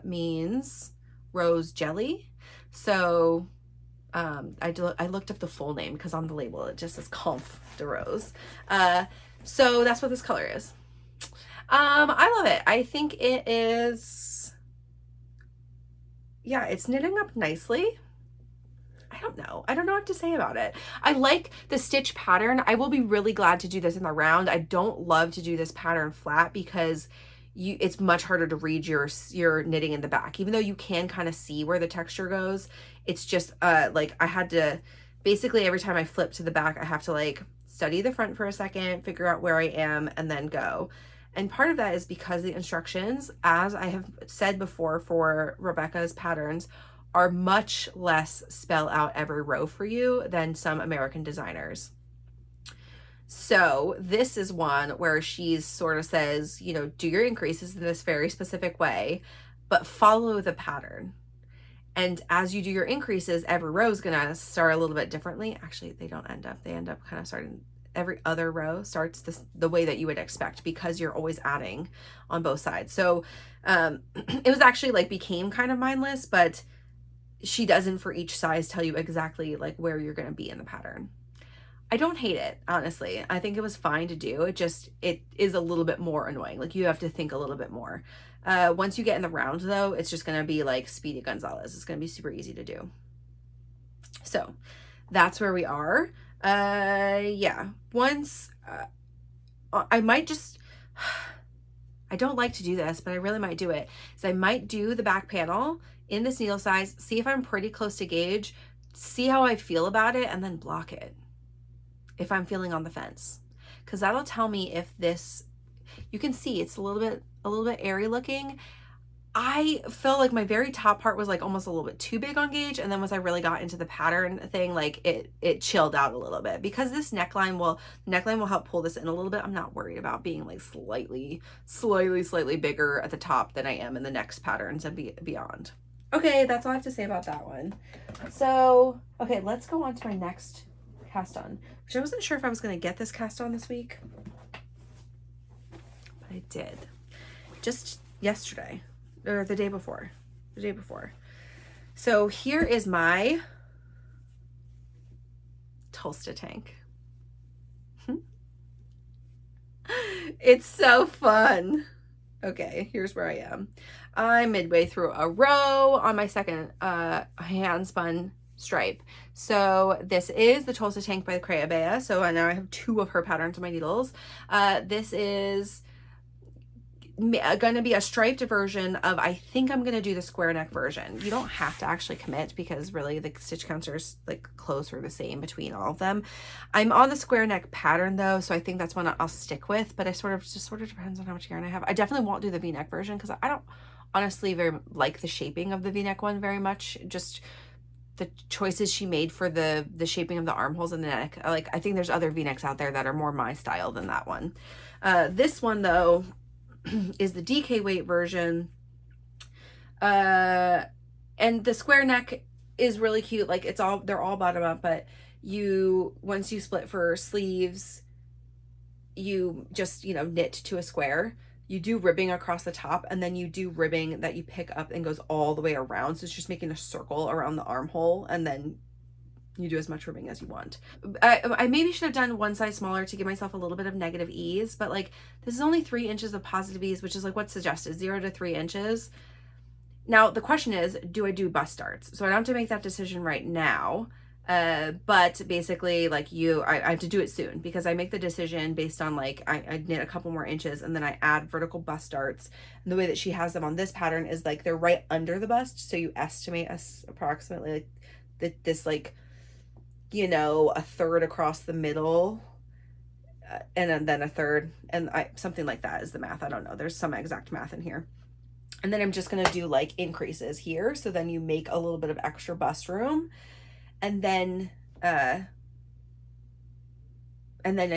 means rose jelly. So I looked up the full name because on the label it just says Conf de Rose. So that's what this color is. I love it. I think it is, yeah, it's knitting up nicely. I don't know what to say about it. I like the stitch pattern. I will be really glad to do this in the round. I don't love to do this pattern flat because it's much harder to read your knitting in the back. Even though you can kind of see where the texture goes, it's just like I had to, basically every time I flip to the back, I have to like study the front for a second, figure out where I am, and then go. And part of that is because the instructions, as I have said before for Rebecca's patterns, are much less spell out every row for you than some American designers. So this is one where she's sort of says, you know, do your increases in this very specific way, but follow the pattern. And as you do your increases, every row is going to start a little bit differently. Actually, they end up kind of starting, every other row starts the way that you would expect because you're always adding on both sides. So it was actually like became kind of mindless, but she doesn't for each size tell you exactly like where you're going to be in the pattern. I don't hate it, honestly. I think it was fine to do. It is a little bit more annoying. Like you have to think a little bit more. Once you get in the round though, it's just going to be like Speedy Gonzalez. It's going to be super easy to do. So that's where we are. Yeah, once I might just, I don't like to do this, but I really might do it. So I might do the back panel in this needle size, see if I'm pretty close to gauge, see how I feel about it, and then block it if I'm feeling on the fence, because that'll tell me if this, you can see it's a little bit airy looking. I felt like my very top part was like almost a little bit too big on gauge, and then once I really got into the pattern thing, like it chilled out a little bit. Because this neckline will help pull this in a little bit, I'm not worried about being like slightly bigger at the top than I am in the next patterns and beyond. Okay, that's all I have to say about that one. So, okay, let's go on to my next cast on, which I wasn't sure if I was going to get this cast on this week, but I did just yesterday or the day before. So here is my Tolsta Tank. It's so fun. Okay, here's where I am. I'm midway through a row on my second hand spun stripe. So this is the Tolsta Tank by the Crayabea. So now I have 2 of her patterns on my needles. This is going to be a striped version of, I think I'm going to do the square neck version. You don't have to actually commit because really the stitch counts are like close or the same between all of them. I'm on the square neck pattern though, so I think that's one I'll stick with, but it sort of depends on how much yarn I have. I definitely won't do the v-neck version because I don't honestly very like the shaping of the v-neck one very much. Just the choices she made for the shaping of the armholes and the neck. Like, I think there's other v-necks out there that are more my style than that one. This one though is the DK weight version. And the square neck is really cute. Like, they're all bottom up, but once you split for sleeves, you just, knit to a square. You do ribbing across the top, and then you do ribbing that you pick up and goes all the way around. So it's just making a circle around the armhole, and then you do as much ribbing as you want. I maybe should have done one size smaller to give myself a little bit of negative ease, but like, this is only 3 inches of positive ease, which is like what's suggested, 0 to 3 inches. Now the question is, do I do bust darts? So I don't have to make that decision right now. But basically, like, I have to do it soon because I make the decision based on like, I knit a couple more inches and then I add vertical bust darts. And the way that she has them on this pattern is like, they're right under the bust. So you estimate approximately like this, like, a third across the middle, and then a third, and something like that is the math. I don't know. There's some exact math in here. And then I'm just going to do like increases here. So then you make a little bit of extra bust room. And then I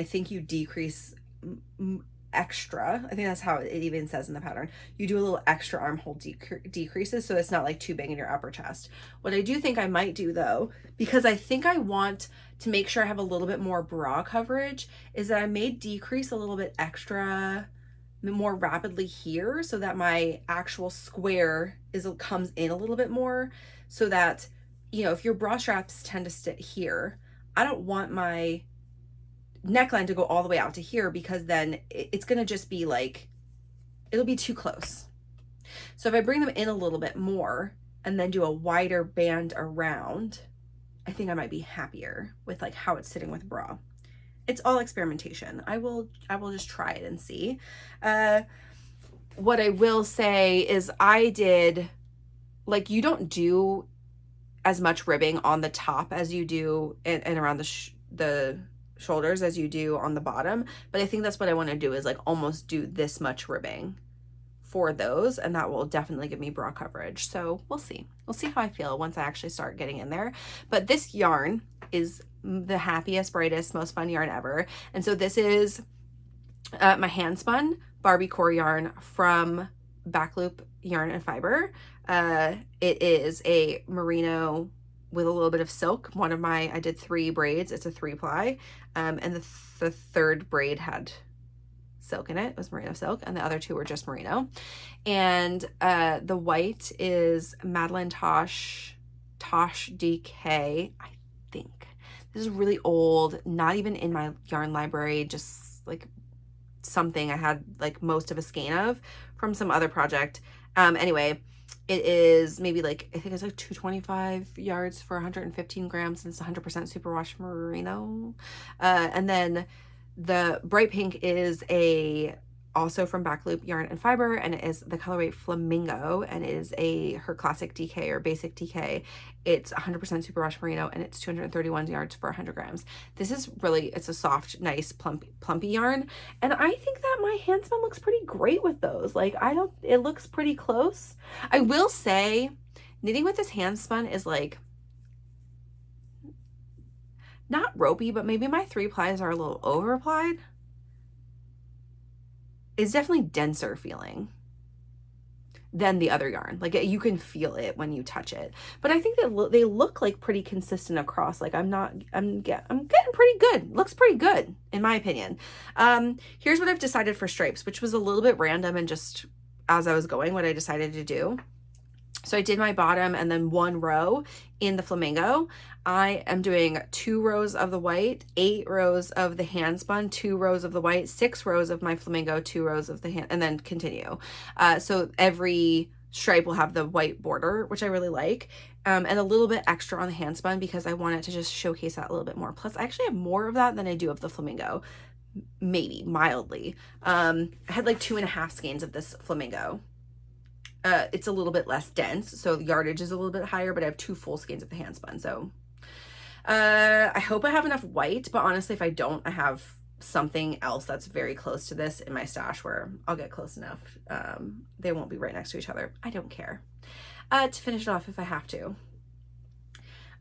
think you decrease extra. I think that's how it even says in the pattern. You do a little extra armhole decreases, so it's not like too big in your upper chest. What I do think I might do though, because I think I want to make sure I have a little bit more bra coverage, is that I may decrease a little bit extra more rapidly here so that my actual square comes in a little bit more, so that, if your bra straps tend to sit here, I don't want my neckline to go all the way out to here, because then it's going to just be like, it'll be too close. So if I bring them in a little bit more and then do a wider band around, I think I might be happier with like how it's sitting with bra. It's all experimentation. I will just try it and see. What I will say is I did, like, you don't do as much ribbing on the top as you do and around the shoulders as you do on the bottom, but I think that's what I want to do, is like almost do this much ribbing for those, and that will definitely give me bra coverage. So we'll see how I feel once I actually start getting in there. But this yarn is the happiest, brightest, most fun yarn ever. And so this is my hand spun Barbie core yarn from Backloop Yarn and Fiber. It is a merino with a little bit of silk. I did 3 braids. It's a 3-ply. And the third braid had silk in it. It was merino silk, and the other 2 were just merino. And the white is Madeline Tosh DK, I think. This is really old, not even in my yarn library, just like something I had like most of a skein of from some other project. Anyway, it is maybe like, I think it's like 225 yards for 115 grams, and it's 100% superwash merino. And then the bright pink is also from Backloop Yarn and Fiber, and it is the colorway Flamingo, and it is her classic DK or basic DK. It's 100% superwash merino, and it's 231 yards for 100 grams. This is really, it's a soft, nice, plumpy yarn, and I think that my hand spun looks pretty great with those. Like, it looks pretty close. I will say, knitting with this hand spun is like, not ropey, but maybe my 3-plies are a little over applied. It's definitely denser feeling than the other yarn. Like, you can feel it when you touch it. But I think that they look like pretty consistent across. Like, I'm getting pretty good. Looks pretty good in my opinion. Here's what I've decided for stripes, which was a little bit random and just as I was going, what I decided to do. So I did my bottom and then 1 row in the flamingo. I am doing 2 rows of the white, 8 rows of the hand spun, 2 rows of the white, 6 rows of my flamingo, 2 rows of the hand, and then continue. So every stripe will have the white border, which I really like, and a little bit extra on the hand spun because I want it to just showcase that a little bit more. Plus, I actually have more of that than I do of the flamingo, maybe mildly. I had like 2.5 skeins of this flamingo. It's a little bit less dense, so the yardage is a little bit higher, but I have 2 full skeins of the hand spun. So I hope I have enough white, but honestly, if I don't, I have something else that's very close to this in my stash where I'll get close enough. They won't be right next to each other. I don't care. To finish it off if I have to.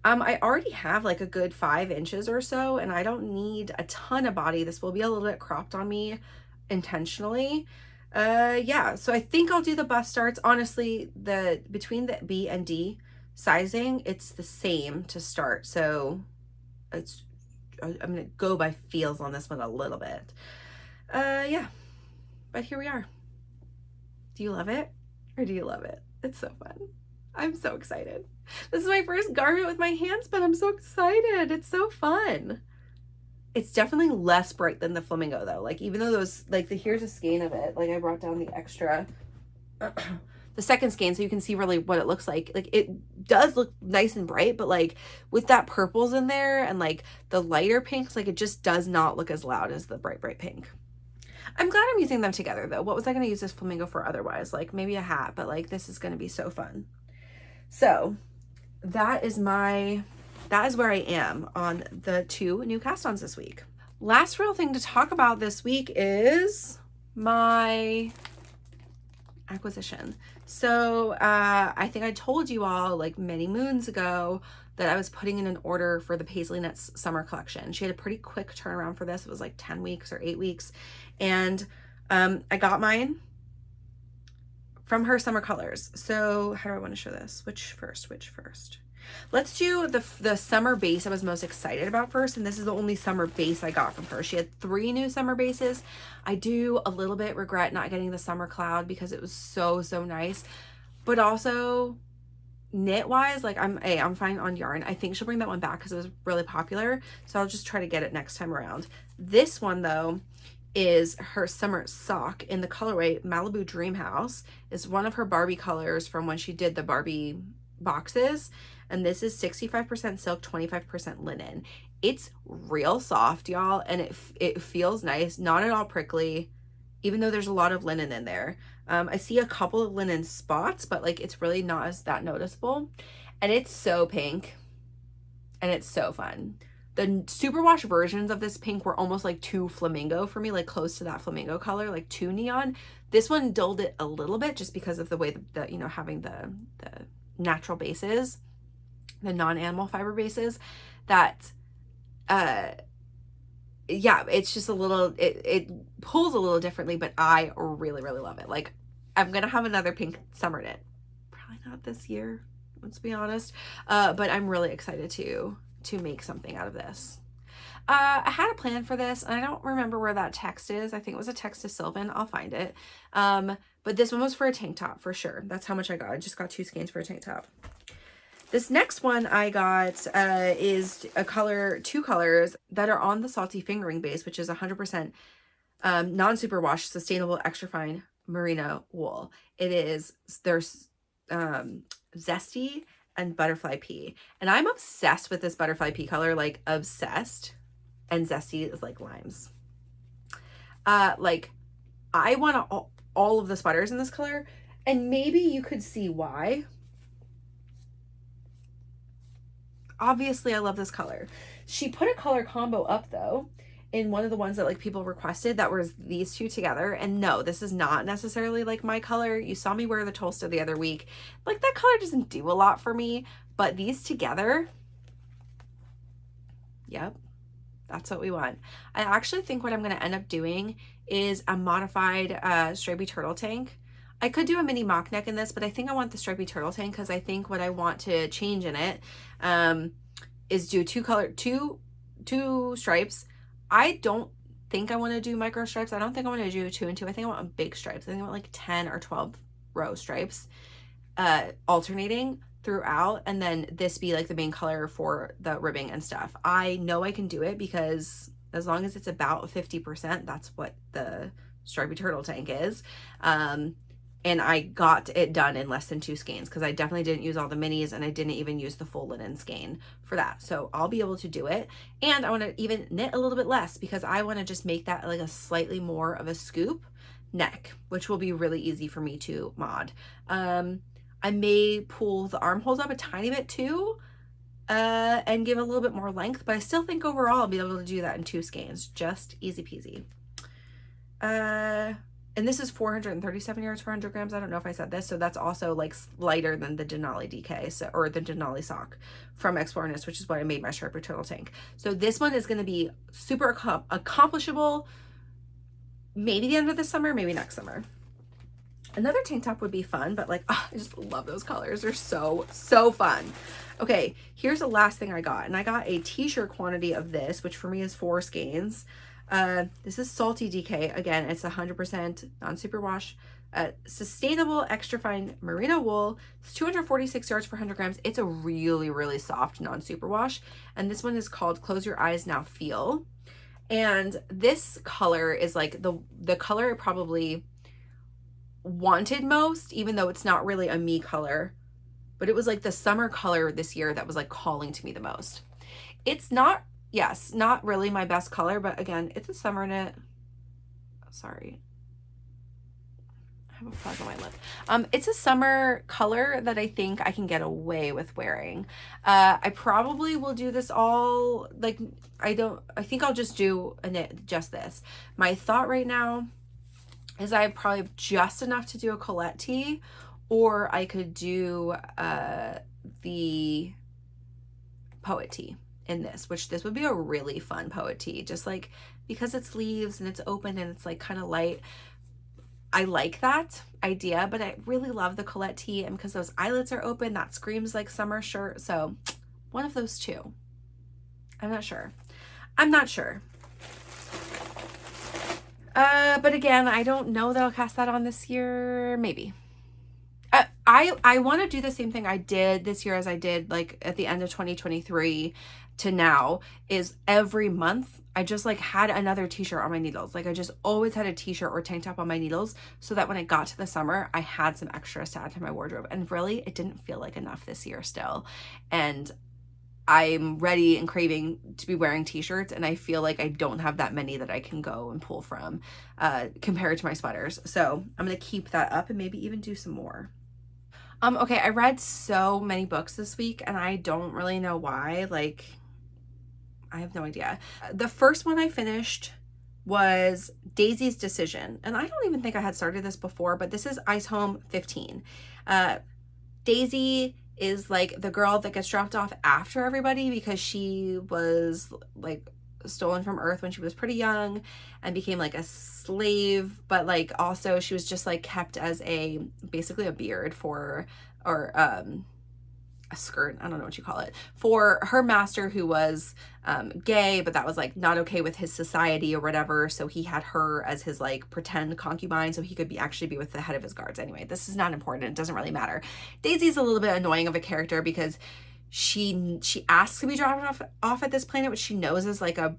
I already have like a good 5 inches or so, and I don't need a ton of body. This will be a little bit cropped on me intentionally. Yeah, so I think I'll do the bust starts. Honestly, between the B and D sizing, it's the same to start. So I'm gonna go by feels on this one a little bit. Yeah, but here we are. Do you love it or do you love it? It's so fun. I'm so excited. This is my first garment with my hand spun. I'm so excited. It's so fun. It's definitely less bright than the flamingo though. Like even though those, like here's a skein of it. Like I brought down the extra, the second skein so you can see really what it looks like. Like it does look nice and bright, but like with that purples in there and like the lighter pinks, like it just does not look as loud as the bright pink. I'm glad I'm using them together though. What was I going to use this flamingo for otherwise? Like maybe a hat, but like this is going to be so fun. So that is where I am on the 2 new cast-ons this week. Last real thing to talk about this week is my acquisition. So I think I told you all like many moons ago that I was putting in an order for the Paisley Nuts summer collection. She had a pretty quick turnaround for this. It was like 10 weeks or 8 weeks. And I got mine from her summer colors. So how do I want to show this? Which first? Let's do the summer base I was most excited about first, and this is the only summer base I got from her. She had 3 new summer bases. I do a little bit regret not getting the summer cloud because it was so nice, but also knit wise, like I'm fine on yarn. I think she'll bring that one back because it was really popular, so I'll just try to get it next time around. This one though is her summer sock in the colorway Malibu Dream House. Is one of her Barbie colors from when she did the Barbie boxes, and this is 65% silk, 25% linen. It's real soft, y'all, and it feels nice, not at all prickly, even though there's a lot of linen in there. I see a couple of linen spots, but like it's really not as that noticeable, and it's so pink and it's so fun. The superwash versions of this pink were almost like too flamingo for me, like close to that flamingo color, like too neon. This one dulled it a little bit just because of the way that you know, having the natural bases, the non-animal fiber bases, that yeah, it's just a little, it pulls a little differently, but I really love it. Like I'm gonna have another pink summer knit, probably not this year, let's be honest, but I'm really excited to make something out of this. I had a plan for this, and I don't remember where that text is. I think it was a text to Sylvan. I'll find it. But this one was for a tank top for sure. That's how much I got. I just got 2 skeins for a tank top. This next one I got is 2 colors that are on the Salty Fingering base, which is 100% non-superwash, sustainable, extra fine merino wool. There's Zesty and Butterfly Pea, and I'm obsessed with this Butterfly Pea color, like obsessed, and Zesty is like limes. Like I want all of the sweaters in this color, and maybe you could see why. Obviously I love this color. She put a color combo up though in one of the ones that like people requested, that was these 2 together. And no, this is not necessarily like my color. You saw me wear the Tolsta the other week. Like that color doesn't do a lot for me, but these together, yep, that's what we want. I actually think what I'm going to end up doing is a modified stripy turtle tank. I could do a mini mock neck in this, but I think I want the stripy turtle tank because I think what I want to change in it is do 2 stripes. I don't think I want to do micro stripes. I don't think I want to do 2 and 2. I think I want big stripes. I think I want like 10 or 12 row stripes. alternating throughout, and then this be like the main color for the ribbing and stuff. I know I can do it because as long as it's about 50%, that's what the stripy turtle tank is. And I got it done in less than 2 skeins because I definitely didn't use all the minis, and I didn't even use the full linen skein for that. So I'll be able to do it. And I want to even knit a little bit less because I want to just make that like a slightly more of a scoop neck, which will be really easy for me to mod. I may pull the armholes up a tiny bit too, and give a little bit more length, but I still think overall I'll be able to do that in 2 skeins. Just easy peasy. And this is 437 yards per 100 grams. I don't know if I said this. So that's also like lighter than the Denali DK, so, or the Denali sock from Explorerness, which is what I made my Sharper Turtle Tank. So this one is going to be super accomplishable. Maybe the end of the summer, maybe next summer. Another tank top would be fun, but like, oh, I just love those colors. They're so, so fun. Okay, here's the last thing I got. And I got a t-shirt quantity of this, which for me is 4 skeins. This is Salty DK. Again, it's 100% non-superwash, sustainable extra fine merino wool. It's 246 yards per 100 grams. It's a really, really soft non-superwash. And this one is called Close Your Eyes Now Feel. And this color is like the color I probably wanted most, even though it's not really a me color, but it was like the summer color this year that was like calling to me the most. It's not, yes, not really my best color, but again, it's a summer knit. Sorry, I have a fuzz on my lip. It's a summer color that I think I can get away with wearing. I probably will do this all, like, I think I'll just do a knit, just this. My thought right now is I probably have just enough to do a Colette tee, or I could do the Poet tee in this, which this would be a really fun Poet tee, just like because it's leaves and it's open and it's like kind of light. I like that idea, but I really love the Colette tee, and because those eyelets are open, that screams like summer shirt. So one of those two. I'm not sure. But again, I don't know that I'll cast that on this year. Maybe. I want to do the same thing I did this year as I did like at the end of 2023 to now, is every month I just like had another t-shirt on my needles. Like I just always had a t-shirt or tank top on my needles, so that when I got to the summer, I had some extras to add to my wardrobe. And really, it didn't feel like enough this year still. And I'm ready and craving to be wearing t-shirts, and I feel like I don't have that many that I can go and pull from compared to my sweaters. So I'm gonna keep that up and maybe even do some more. Okay, I read so many books this week and I don't really know why. Like, I have no idea. The first one I finished was Daisy's Decision, and I don't even think I had started this before, but this is Icehome 15. Daisy is like the girl that gets dropped off after everybody because she was like stolen from Earth when she was pretty young and became like a slave, but like also she was just like kept as a basically a beard for, or a skirt, I don't know what you call it, for her master, who was gay, but that was like not okay with his society or whatever, so he had her as his like pretend concubine so he could actually be with the head of his guards. Anyway, this is not important, it doesn't really matter. Daisy's a little bit annoying of a character because she asks to be dropped off at this planet, which she knows is like a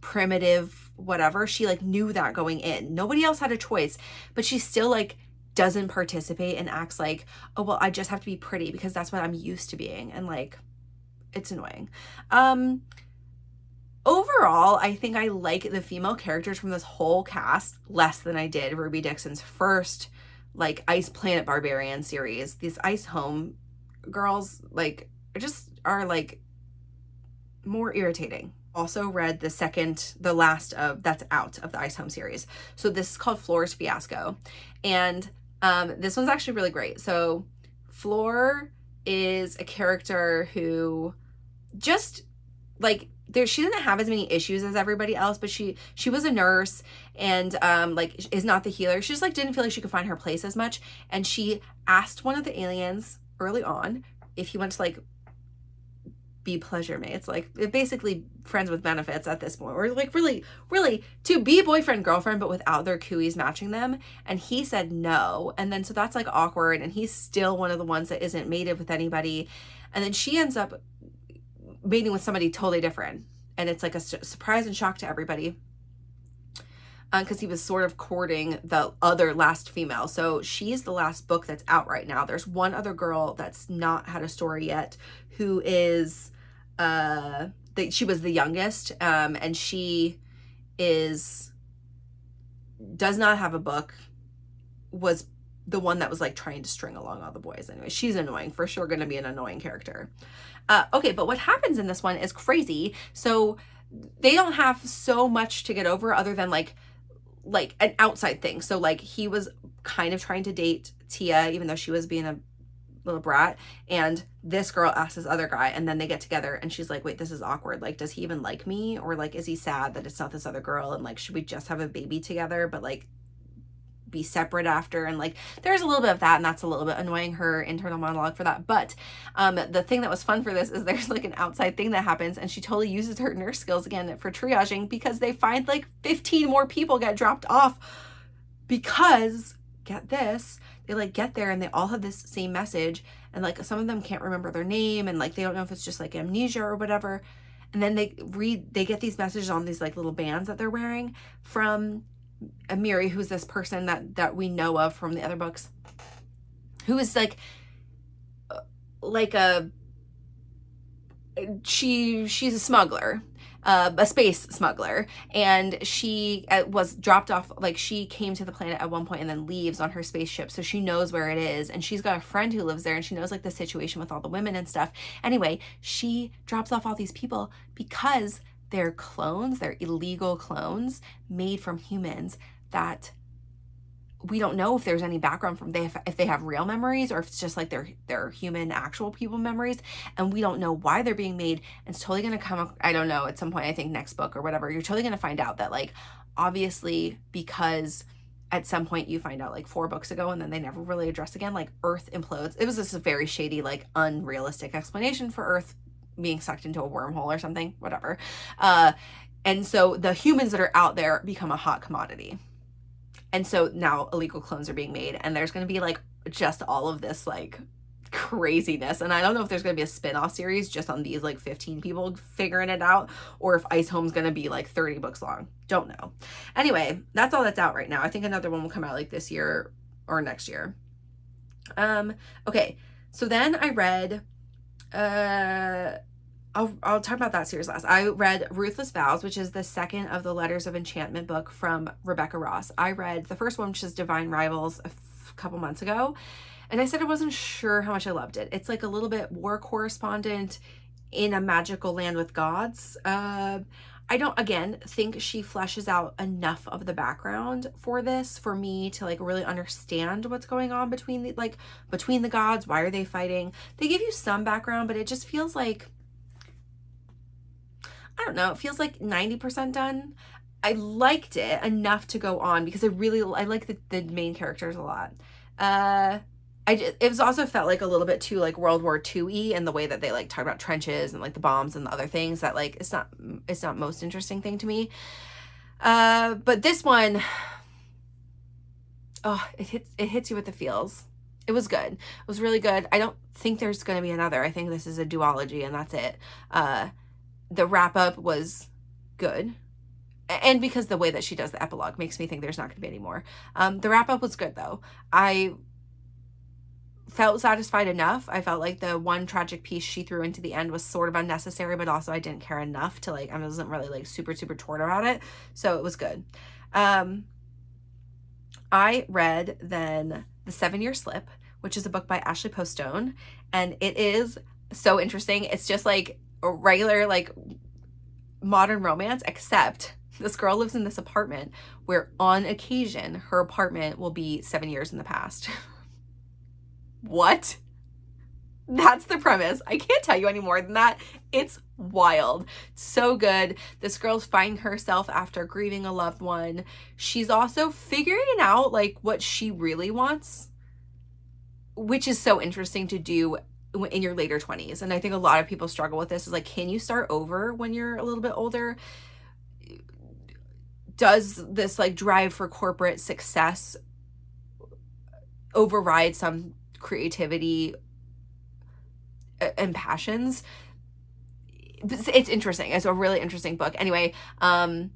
primitive whatever. She like knew that going in, nobody else had a choice, but she still like doesn't participate and acts like, oh well, I just have to be pretty because that's what I'm used to being, and like it's annoying. Overall, I think I like the female characters from this whole cast less than I did Ruby Dixon's first like Ice Planet Barbarian series. These Icehome girls like just are like more irritating. Also read the last of that's out of the Icehome series. So this is called Flor's Fiasco, and this one's actually really great. So Flor is a character who just like she didn't have as many issues as everybody else, but she was a nurse and like is not the healer. She just like didn't feel like she could find her place as much, and she asked one of the aliens early on if he went to like be pleasure mates, like basically friends with benefits at this point, or like really to be boyfriend girlfriend but without their cooties matching them. And he said no, and then so that's like awkward, and he's still one of the ones that isn't mated with anybody. And then she ends up mating with somebody totally different, and it's like a surprise and shock to everybody, because he was sort of courting the other last female. So she's the last book that's out right now. There's one other girl that's not had a story yet, who is she was the youngest, and she does not have a book, was the one that was like trying to string along all the boys. Anyway, she's annoying, for sure going to be an annoying character. Okay, but what happens in this one is crazy. So they don't have so much to get over other than like an outside thing. So like he was kind of trying to date Tia, even though she was being a little brat, and this girl asks this other guy, and then they get together, and she's like, wait, this is awkward. Like, does he even like me? Or like, is he sad that it's not this other girl? And like, should we just have a baby together but like be separate after? And like, there's a little bit of that, and that's a little bit annoying, her internal monologue for that. But the thing that was fun for this is there's like an outside thing that happens, and she totally uses her nurse skills again for triaging, because they find like 15 more people get dropped off, because get this, they like get there and they all have this same message, and like some of them can't remember their name, and like they don't know if it's just like amnesia or whatever. And then they get these messages on these like little bands that they're wearing from Amiri, who's this person that we know of from the other books, who is like she's a smuggler, a space smuggler, and she was dropped off, like she came to the planet at one point and then leaves on her spaceship, so she knows where it is, and she's got a friend who lives there, and she knows like the situation with all the women and stuff. Anyway, she drops off all these people because they're clones, they're illegal clones made from humans that we don't know if there's any background from if they have real memories, or if it's just like they're human actual people memories, and we don't know why they're being made. And it's totally gonna come up, I don't know, at some point, I think next book or whatever, you're totally gonna find out that like, obviously, because at some point you find out like 4 books ago, and then they never really address again, like Earth implodes. It was just a very shady, like unrealistic explanation for Earth being sucked into a wormhole or something, whatever. And so the humans that are out there become a hot commodity. And so now illegal clones are being made, and there's going to be like just all of this like craziness. And I don't know if there's going to be a spin-off series just on these like 15 people figuring it out, or if Icehome's going to be like 30 books long. Don't know. Anyway, that's all that's out right now. I think another one will come out like this year or next year. Okay. So then I read, I'll talk about that series last. I read Ruthless Vows, which is the second of the Letters of Enchantment book from Rebecca Ross. I read the first one, which is Divine Rivals, a couple months ago, and I said I wasn't sure how much I loved it. It's like a little bit war correspondent in a magical land with gods. I don't, again, think she fleshes out enough of the background for this for me to like really understand what's going on between the gods. Why are they fighting? They give you some background, but it just feels like, I don't know, it feels like 90% done. I liked it enough to go on because I like the main characters a lot. It was also felt like a little bit too like World War II-y in the way that they like talk about trenches and like the bombs and the other things that like it's not most interesting thing to me. But this one, oh, it hits you with the feels. It was good. It was really good. I don't think there's going to be another. I think this is a duology and that's it. The wrap up was good. And because the way that she does the epilogue makes me think there's not going to be any more. The wrap up was good though. I felt satisfied enough. I felt like the one tragic piece she threw into the end was sort of unnecessary, but also I didn't care enough to like, I wasn't really like super torn about it. So it was good. I read then The 7-Year Slip, which is a book by Ashley Postone. And it is so interesting. It's just like a regular like modern romance, except this girl lives in this apartment where on occasion her apartment will be 7 years in the past. What? That's the premise. I can't tell you any more than that. It's wild. So good. This girl's finding herself after grieving a loved one. She's also figuring out like what she really wants, which is so interesting to do in your later 20s. And I think a lot of people struggle with this, is like, can you start over when you're a little bit older? Does this like drive for corporate success override some creativity and passions? It's interesting. It's a really interesting book. Anyway, and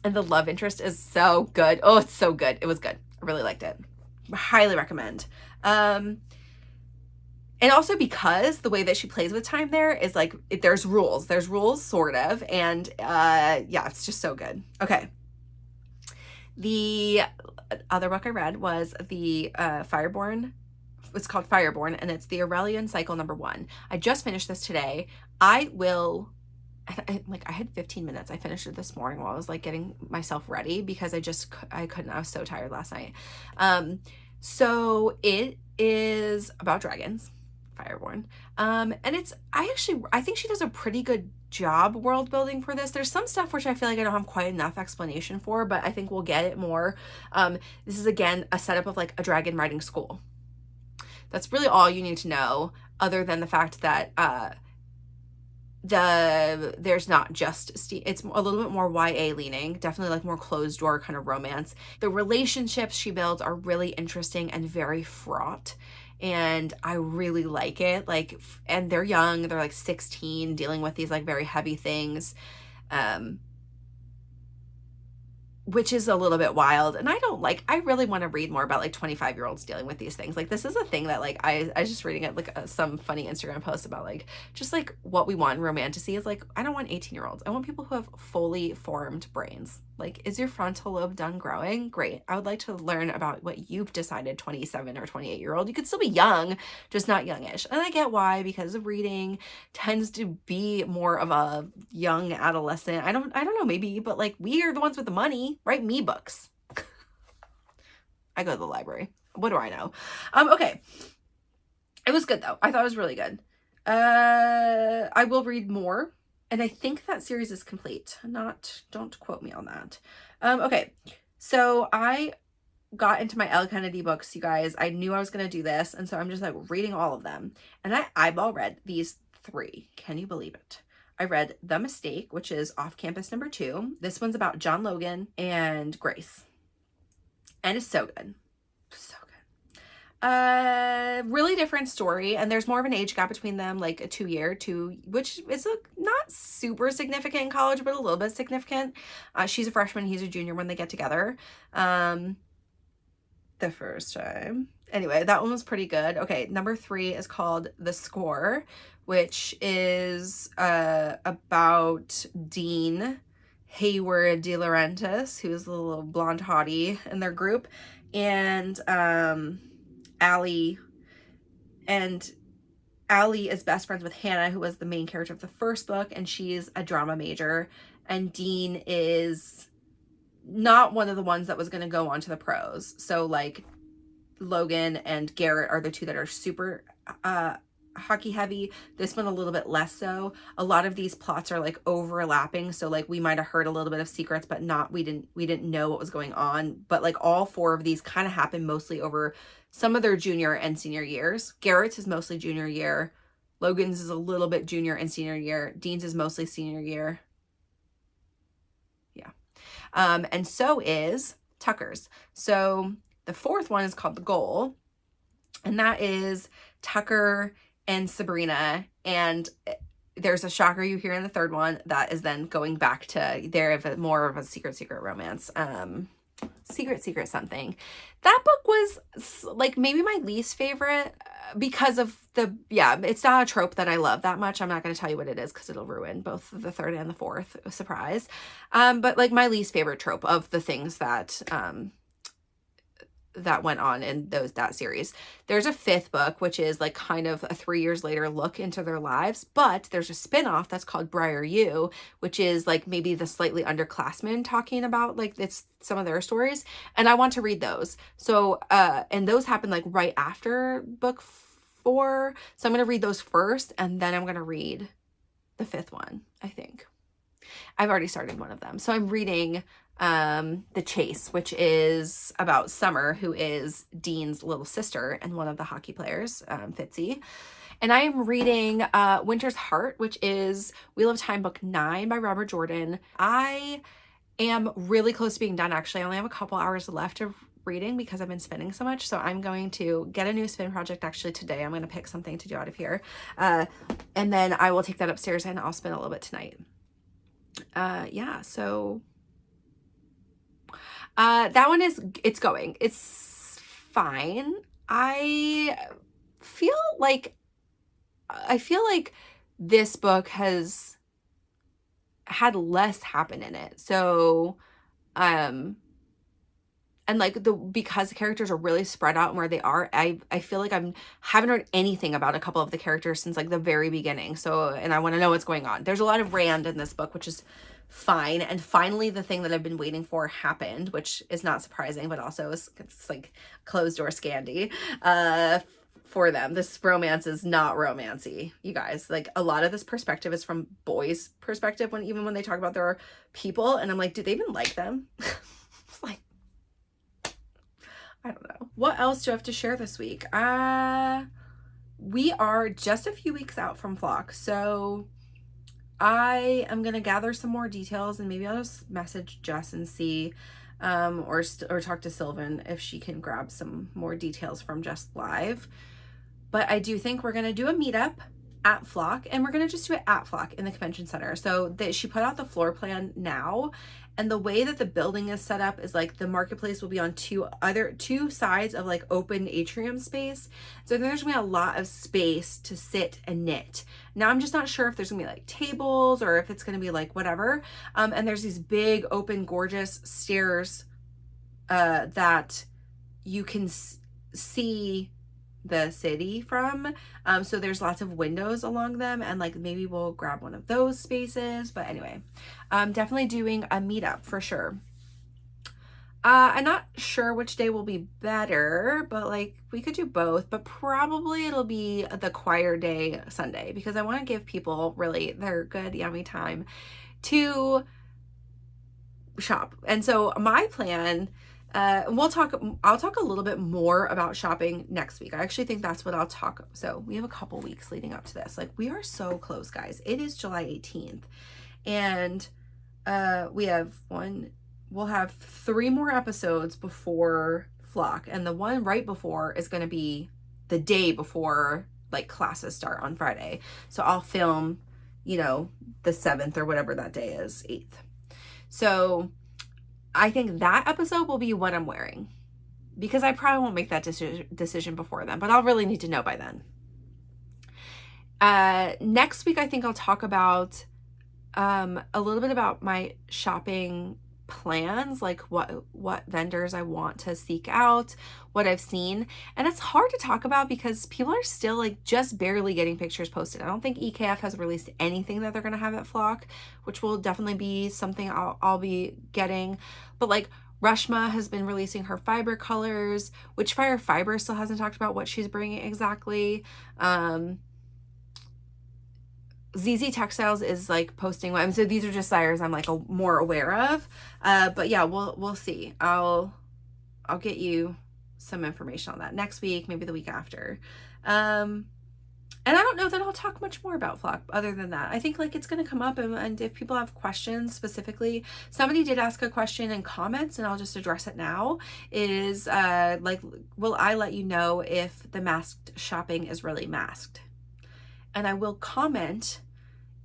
the love interest is so good. Oh, it's so good. It was good. I really liked it. Highly recommend. And also because the way that she plays with time there is like, there's rules sort of. And yeah, it's just so good. Okay. The other book I read was the Fireborne. It's called Fireborne, and it's the Aurelian cycle #1. I just finished this today. I had 15 minutes. I finished it this morning while I was like getting myself ready because I couldn't. I was so tired last night. So it is about dragons, Fireborne. And I think she does a pretty good job world building for this. There's some stuff which I feel like I don't have quite enough explanation for, but I think we'll get it more. This is again a setup of like a dragon riding school. That's really all you need to know, other than the fact that there's not just it's a little bit more YA leaning, definitely like more closed door kind of romance. The relationships she builds are really interesting and very fraught, and I really like it. Like, and they're young, they're like 16, dealing with these like very heavy things, which is a little bit wild. And I really want to read more about like 25-year-olds dealing with these things. Like, this is a thing that like I was just reading it, like some funny Instagram post about like just like what we want in romantasy is like, I don't want 18-year-olds. I want people who have fully formed brains. Like, is your frontal lobe done growing? Great. I would like to learn about what you've decided, 27 or 28-year-old. You could still be young, just not youngish. And I get why, because of reading tends to be more of a young adolescent. I don't know, maybe, but like, we are the ones with the money. Write me books. I go to the library. What do I know? Okay. It was good though. I thought it was really good. I will read more. And I think that series is complete. Don't quote me on that. Okay. So I got into my Elle Kennedy books, you guys. I knew I was going to do this. And so I'm just like reading all of them. And I eyeball read these 3. Can you believe it? I read The Mistake, which is Off Campus #2. This one's about John Logan and Grace. And it's so good. So good. Really different story. And there's more of an age gap between them, like a 2-year, which is not super significant in college, but a little bit significant. She's a freshman, he's a junior when they get together. The first time. Anyway, that one was pretty good. Okay, #3 is called The Score, which is about Dean Hayward De Laurentiis, who's the little blonde hottie in their group, and Allie. And Allie is best friends with Hannah, who was the main character of the first book, and she's a drama major. And Dean is not one of the ones that was going to go on to the pros. So like Logan and Garrett are the 2 that are super hockey heavy. This one a little bit less so. A lot of these plots are like overlapping, so like we might have heard a little bit of secrets, but we didn't know what was going on. But like all 4 of these kind of happen mostly over some of their junior and senior years. Garrett's is mostly junior year. Logan's is a little bit junior and senior year. Dean's is mostly senior year. Yeah. And so is Tucker's. So the 4th one is called The Goal, and that is Tucker and Sabrina, and there's a shocker you hear in the 3rd one that is then going back to more of a secret romance. Secret something. That book was like maybe my least favorite because of it's not a trope that I love that much. I'm not going to tell you what it is because it'll ruin both the 3rd and the 4th. Surprise. But like my least favorite trope of the things that went on in that series. There's a 5th book, which is like kind of a 3 years later look into their lives, but there's a spin-off that's called Briar U, which is like maybe the slightly underclassmen talking about like it's some of their stories, and I want to read those. So and those happen like right after book 4, so I'm going to read those first, and then I'm going to read the 5th one. I think I've already started one of them, so I'm reading The Chase, which is about Summer, who is Dean's little sister and one of the hockey players, Fitzy. And I am reading Winter's Heart, which is Wheel of Time book 9 by Robert Jordan. I am really close to being done, actually. I only have a couple hours left of reading because I've been spinning so much. So I'm going to get a new spin project actually today. I'm going to pick something to do out of here. And then I will take that upstairs and I'll spin a little bit tonight. Yeah, so that one it's going. It's fine. I feel like this book has had less happen in it. So, and like because the characters are really spread out and where they are, I feel like haven't heard anything about a couple of the characters since like the very beginning. So, and I want to know what's going on. There's a lot of Rand in this book, which is fine. And finally, the thing that I've been waiting for happened, which is not surprising, but also it's like closed door Scandi. For them, this romance is not romancy, you guys. Like a lot of this perspective is from boys' perspective even when they talk about their people, and I'm like, do they even like them? It's like, I don't know. What else do I have to share this week? We are just a few weeks out from Flock, so I am gonna gather some more details and maybe I'll just message Jess and see, or talk to Sylvan if she can grab some more details from Jess Live. But I do think we're going to do a meetup at Flock, and we're going to just do it at Flock in the convention center. So she put out the floor plan now, and the way that the building is set up is like the marketplace will be on two sides of like open atrium space. So there's going to be a lot of space to sit and knit. Now I'm just not sure if there's going to be like tables or if it's going to be like whatever. And there's these big open gorgeous stairs that you can see the city from, so there's lots of windows along them, and like maybe we'll grab one of those spaces. But anyway, definitely doing a meetup for sure. I'm not sure which day will be better, but like we could do both, but probably it'll be the choir day Sunday, because I want to give people really their good yummy time to shop. And so my plan, I'll talk a little bit more about shopping next week. I actually think that's what I'll talk. So we have a couple weeks leading up to this. Like we are so close, guys. It is July 18th, and we'll have 3 more episodes before Flock, and the one right before is going to be the day before like classes start on Friday. So I'll film, the 7th or whatever that day is, 8th. So I think that episode will be what I'm wearing, because I probably won't make that decision before then, but I'll really need to know by then. Next week, I think I'll talk about a little bit about my shopping plans, like what vendors I want to seek out, what I've seen. And it's hard to talk about because people are still like just barely getting pictures posted. I don't think EKF has released anything that they're going to have at Flock, which will definitely be something I'll be getting. But like Reshma has been releasing her fiber colors, which Fiber still hasn't talked about what she's bringing exactly. ZZ Textiles is like posting, so these are just sires I'm like more aware of. But yeah, we'll see. I'll get you some information on that next week, maybe the week after. And I don't know that I'll talk much more about Flock other than that. I think like it's going to come up, and if people have questions specifically, somebody did ask a question in comments and I'll just address it now, is like, will I let you know if the masked shopping is really masked? And I will comment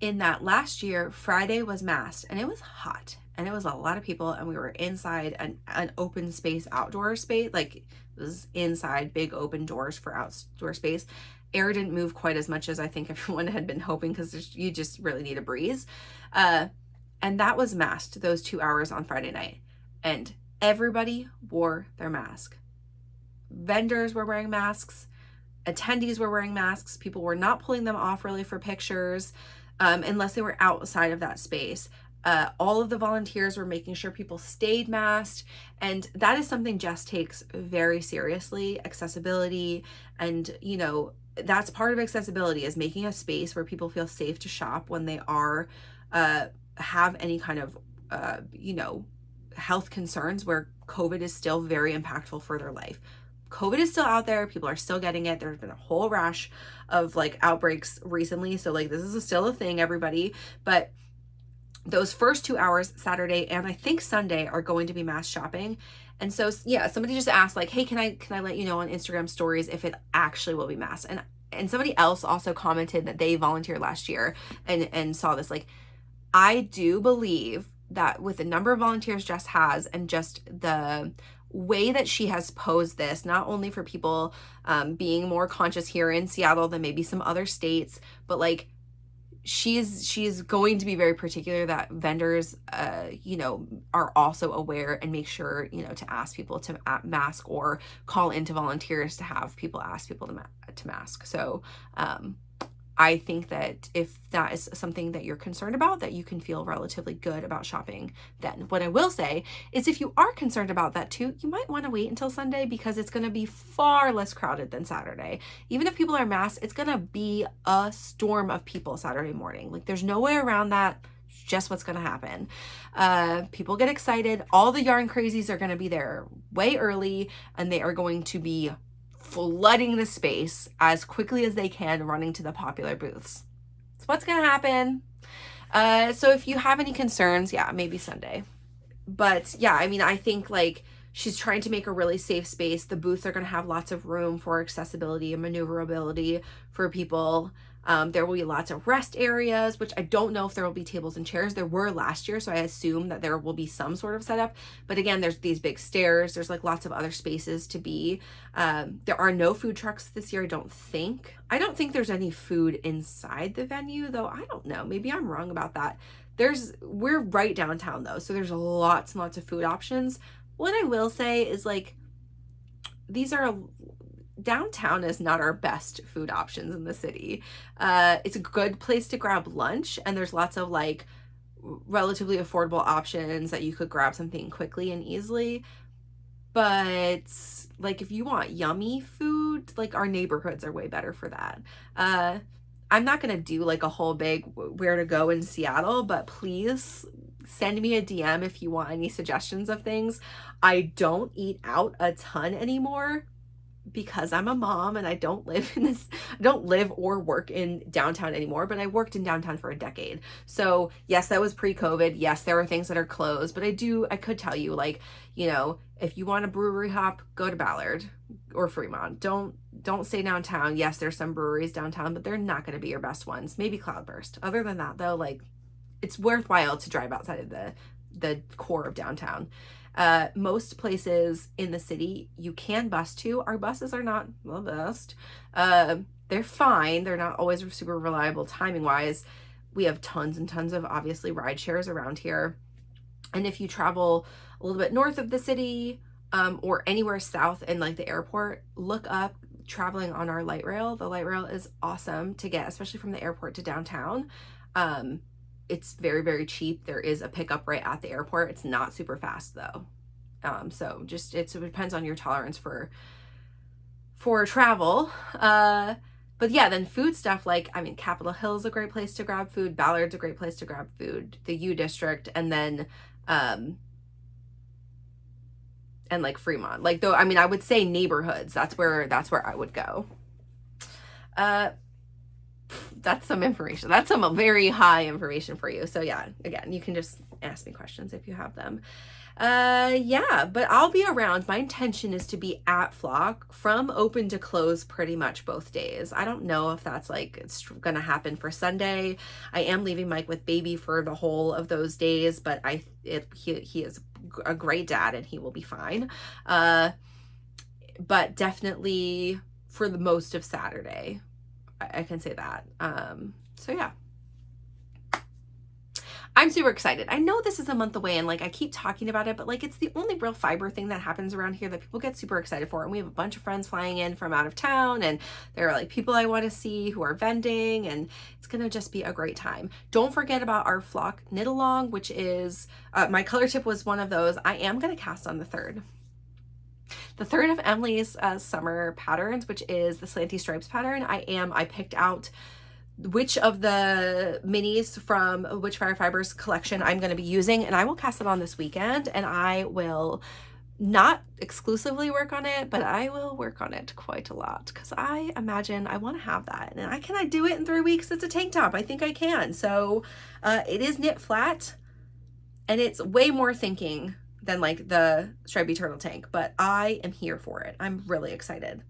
in that last year, Friday was masked and it was hot and it was a lot of people, and we were inside an open space, outdoor space, like it was inside big open doors for outdoor space. Air didn't move quite as much as I think everyone had been hoping, because you just really need a breeze. And that was masked those 2 hours on Friday night, and everybody wore their mask. Vendors were wearing masks. Attendees were wearing masks. People were not pulling them off really for pictures, unless they were outside of that space. All of the volunteers were making sure people stayed masked, and that is something Jess takes very seriously, accessibility. And that's part of accessibility, is making a space where people feel safe to shop when they are have any kind of health concerns where COVID is still very impactful for their life. COVID is still out there. People are still getting it. There's been a whole rash of like outbreaks recently. So like this is still a thing, everybody. But those first 2 hours, Saturday and I think Sunday, are going to be mass shopping. And so, yeah, somebody just asked like, hey, can I let you know on Instagram stories if it actually will be mass? And somebody else also commented that they volunteered last year and saw this. Like, I do believe that with the number of volunteers Jess has and just the way that she has posed this, not only for people being more conscious here in Seattle than maybe some other states, but like she's going to be very particular that vendors, are also aware and make sure, to ask people to mask or call into volunteers to have people ask people to mask. So, I think that if that is something that you're concerned about, that you can feel relatively good about shopping then. What I will say is if you are concerned about that too, you might want to wait until Sunday because it's going to be far less crowded than Saturday. Even if people are masked, it's going to be a storm of people Saturday morning. Like there's no way around that. It's just what's going to happen. People get excited. All the yarn crazies are going to be there way early and they are going to be flooding the space as quickly as they can, running to the popular booths. So what's gonna happen? So if you have any concerns, yeah, maybe Sunday. But yeah, I mean, I think like she's trying to make a really safe space. The booths are gonna have lots of room for accessibility and maneuverability for people. There will be lots of rest areas, which I don't know if there will be tables and chairs. There were last year, so I assume that there will be some sort of setup. But again, there's these big stairs. There's like lots of other spaces to be. There are no food trucks this year, I don't think. I don't think there's any food inside the venue, though. I don't know. Maybe I'm wrong about that. We're right downtown, though, so there's lots and lots of food options. What I will say is like, downtown is not our best food options in the city. It's a good place to grab lunch, and there's lots of like relatively affordable options that you could grab something quickly and easily. But like if you want yummy food, like our neighborhoods are way better for that. I'm not gonna do like a whole big where to go in Seattle, but please send me a DM if you want any suggestions of things. I don't eat out a ton anymore because I'm a mom and I don't live or work in downtown anymore, but I worked in downtown for a decade. So yes, that was pre-COVID. Yes, there are things that are closed, but I could tell you like, if you want a brewery hop, go to Ballard or Fremont. Don't stay downtown. Yes, there's some breweries downtown, but they're not going to be your best ones. Maybe Cloudburst. Other than that though, like it's worthwhile to drive outside of the core of downtown. Most places in the city you can bus to. Our buses are not the best. They're fine. They're not always super reliable timing wise. We have tons and tons of obviously ride shares around here. And if you travel a little bit north of the city, or anywhere south in like the airport, look up traveling on our light rail. The light rail is awesome to get, especially from the airport to downtown. It's very, very cheap. There is a pickup right at the airport. It's not super fast though. So just, it depends on your tolerance for travel. But yeah, then food stuff, like, I mean, Capitol Hill is a great place to grab food. Ballard's a great place to grab food, the U District, and then, and like Fremont, like though, I mean, I would say neighborhoods, that's where I would go. That's some information. That's some very high information for you. So yeah, again, you can just ask me questions if you have them. Yeah, but I'll be around. My intention is to be at Flock from open to close pretty much both days. I don't know if that's like, it's gonna happen for Sunday. I am leaving Mike with baby for the whole of those days, but he is a great dad and he will be fine. But definitely for the most of Saturday. I can say that. So yeah, I'm super excited. I know this is a month away and like I keep talking about it, but like it's the only real fiber thing that happens around here that people get super excited for. And we have a bunch of friends flying in from out of town, and there are like people I want to see who are vending, and it's gonna just be a great time. Don't forget about our Flock knit along, which is my color tip was one of those. I am gonna cast on the 3rd. The 3rd of Emily's summer patterns, which is the slanty stripes pattern. I picked out which of the minis from Witchfire Fibers collection I'm going to be using, and I will cast it on this weekend, and I will not exclusively work on it, but I will work on it quite a lot because I imagine I want to have that. And I do it in 3 weeks. It's a tank top. I think I can. So it is knit flat, and it's way more thinking than like the stripy turtle tank, but I am here for it. I'm really excited.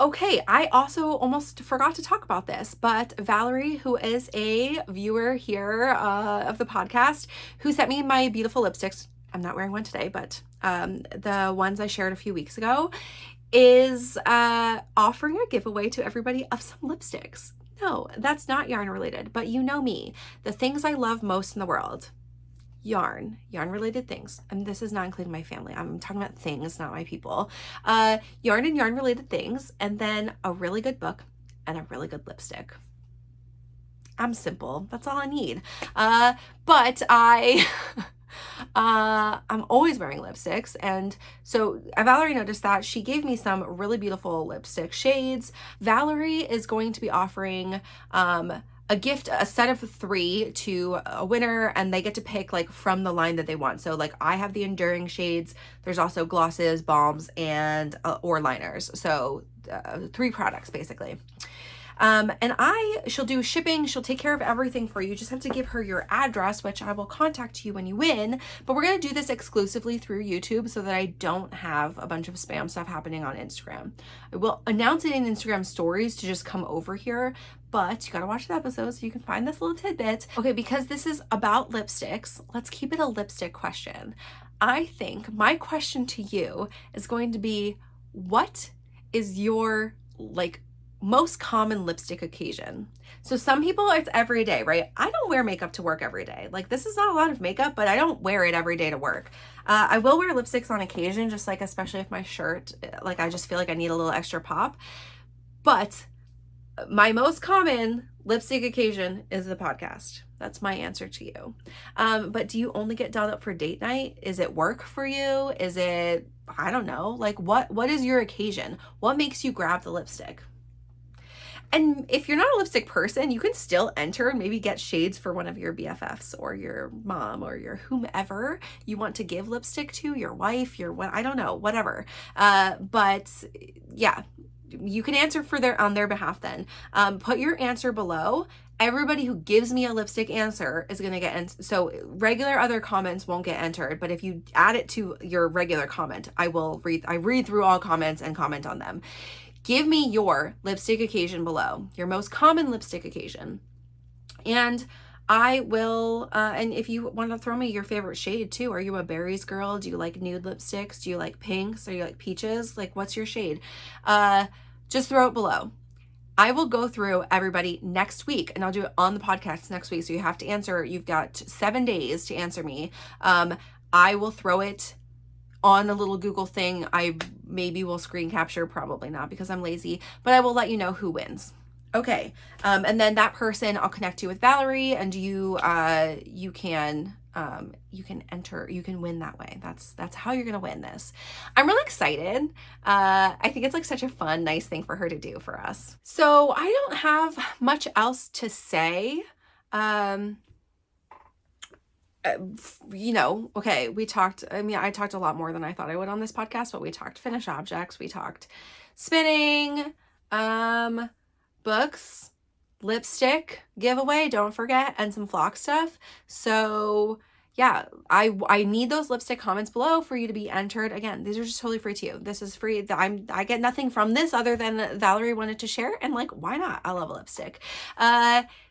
Okay, I also almost forgot to talk about this, but Valerie, who is a viewer here of the podcast, who sent me my beautiful lipsticks, I'm not wearing one today, but the ones I shared a few weeks ago, is offering a giveaway to everybody of some lipsticks. No, that's not yarn related, but you know me, the things I love most in the world. Yarn related things, and this is not including my family. I'm talking about things, not my people. Yarn and yarn related things, and then a really good book and a really good lipstick. I'm simple. That's all I need. But I'm always wearing lipsticks, and so Valerie noticed that. She gave me some really beautiful lipstick shades. Valerie is going to be offering a gift, a set of 3 to a winner, and they get to pick like from the line that they want. So like I have the enduring shades, there's also glosses, balms, and or liners. So 3 products basically. And she'll do shipping. She'll take care of everything for you. You just have to give her your address, which I will contact you when you win. But we're going to do this exclusively through YouTube so that I don't have a bunch of spam stuff happening on Instagram. I will announce it in Instagram stories to just come over here, but you got to watch the episode so you can find this little tidbit. Okay, because this is about lipsticks, let's keep it a lipstick question. I think my question to you is going to be, what is your like most common lipstick occasion? So some people, it's every day, right? I don't wear makeup to work every day. Like this is not a lot of makeup, but I don't wear it every day to work. I will wear lipsticks on occasion, just like, especially if my shirt, like I just feel like I need a little extra pop. But my most common lipstick occasion is the podcast. That's my answer to you. But do you only get dolled up for date night? Is it work for you? Is it, I don't know, like what is your occasion? What makes you grab the lipstick? And if you're not a lipstick person, you can still enter and maybe get shades for one of your BFFs or your mom or your whomever you want to give lipstick to, your wife, your what, I don't know, whatever. But yeah, you can answer on their behalf then. Put your answer below. Everybody who gives me a lipstick answer is going to get, so regular other comments won't get entered, but if you add it to your regular comment, I read through all comments and comment on them. Give me your lipstick occasion below, your most common lipstick occasion. And I will, and if you want to throw me your favorite shade too, are you a berries girl? Do you like nude lipsticks? Do you like pinks? Are you like peaches? Like what's your shade? Just throw it below. I will go through everybody next week, and I'll do it on the podcast next week. So you have to answer, you've got 7 days to answer me. I will throw it on a little Google thing. I maybe will screen capture, probably not because I'm lazy, but I will let you know who wins. Okay. And then that person, I'll connect you with Valerie, and you can enter, you can win that way. That's how you're going to win this. I'm really excited. I think it's like such a fun, nice thing for her to do for us. So I don't have much else to say. You know, okay, I talked a lot more than I thought I would on this podcast, but we talked finished objects, we talked spinning, books, lipstick giveaway, don't forget, and some flock stuff. So yeah, I need those lipstick comments below for you to be entered. Again, these are just totally free to you. This is free. I get nothing from this other than Valerie wanted to share, and like, why not? I love a lipstick.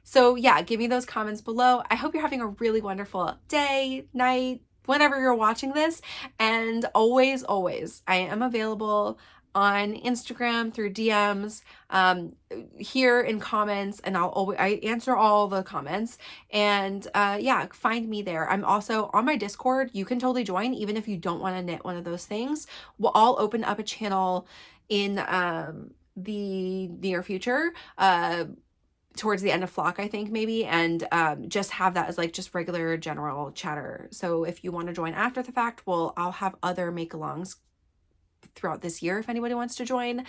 So yeah, give me those comments below. I hope you're having a really wonderful day, night, whenever you're watching this. And always, I am available on Instagram through DMs, here in comments, and I answer all the comments. And yeah, find me there. I'm also on my Discord. You can totally join even if you don't want to knit one of those things. I'll open up a channel in the near future, towards the end of Flock, I think maybe, and just have that as like just regular general chatter. So if you want to join after the fact, I'll have other make-alongs throughout this year if anybody wants to join.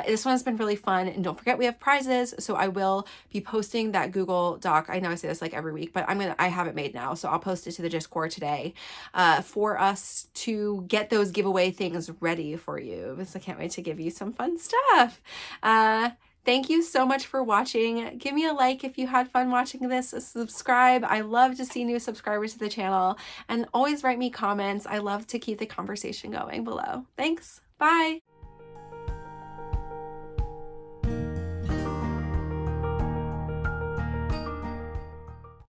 This one's been really fun, and don't forget we have prizes, so I will be posting that Google Doc. I know I say this like every week, but I have it made now, so I'll post it to the Discord today for us to get those giveaway things ready for you, because I can't wait to give you some fun stuff. Thank you so much for watching. Give me a like if you had fun watching this. Subscribe. I love to see new subscribers to the channel, and always write me comments. I love to keep the conversation going below. Thanks. Bye.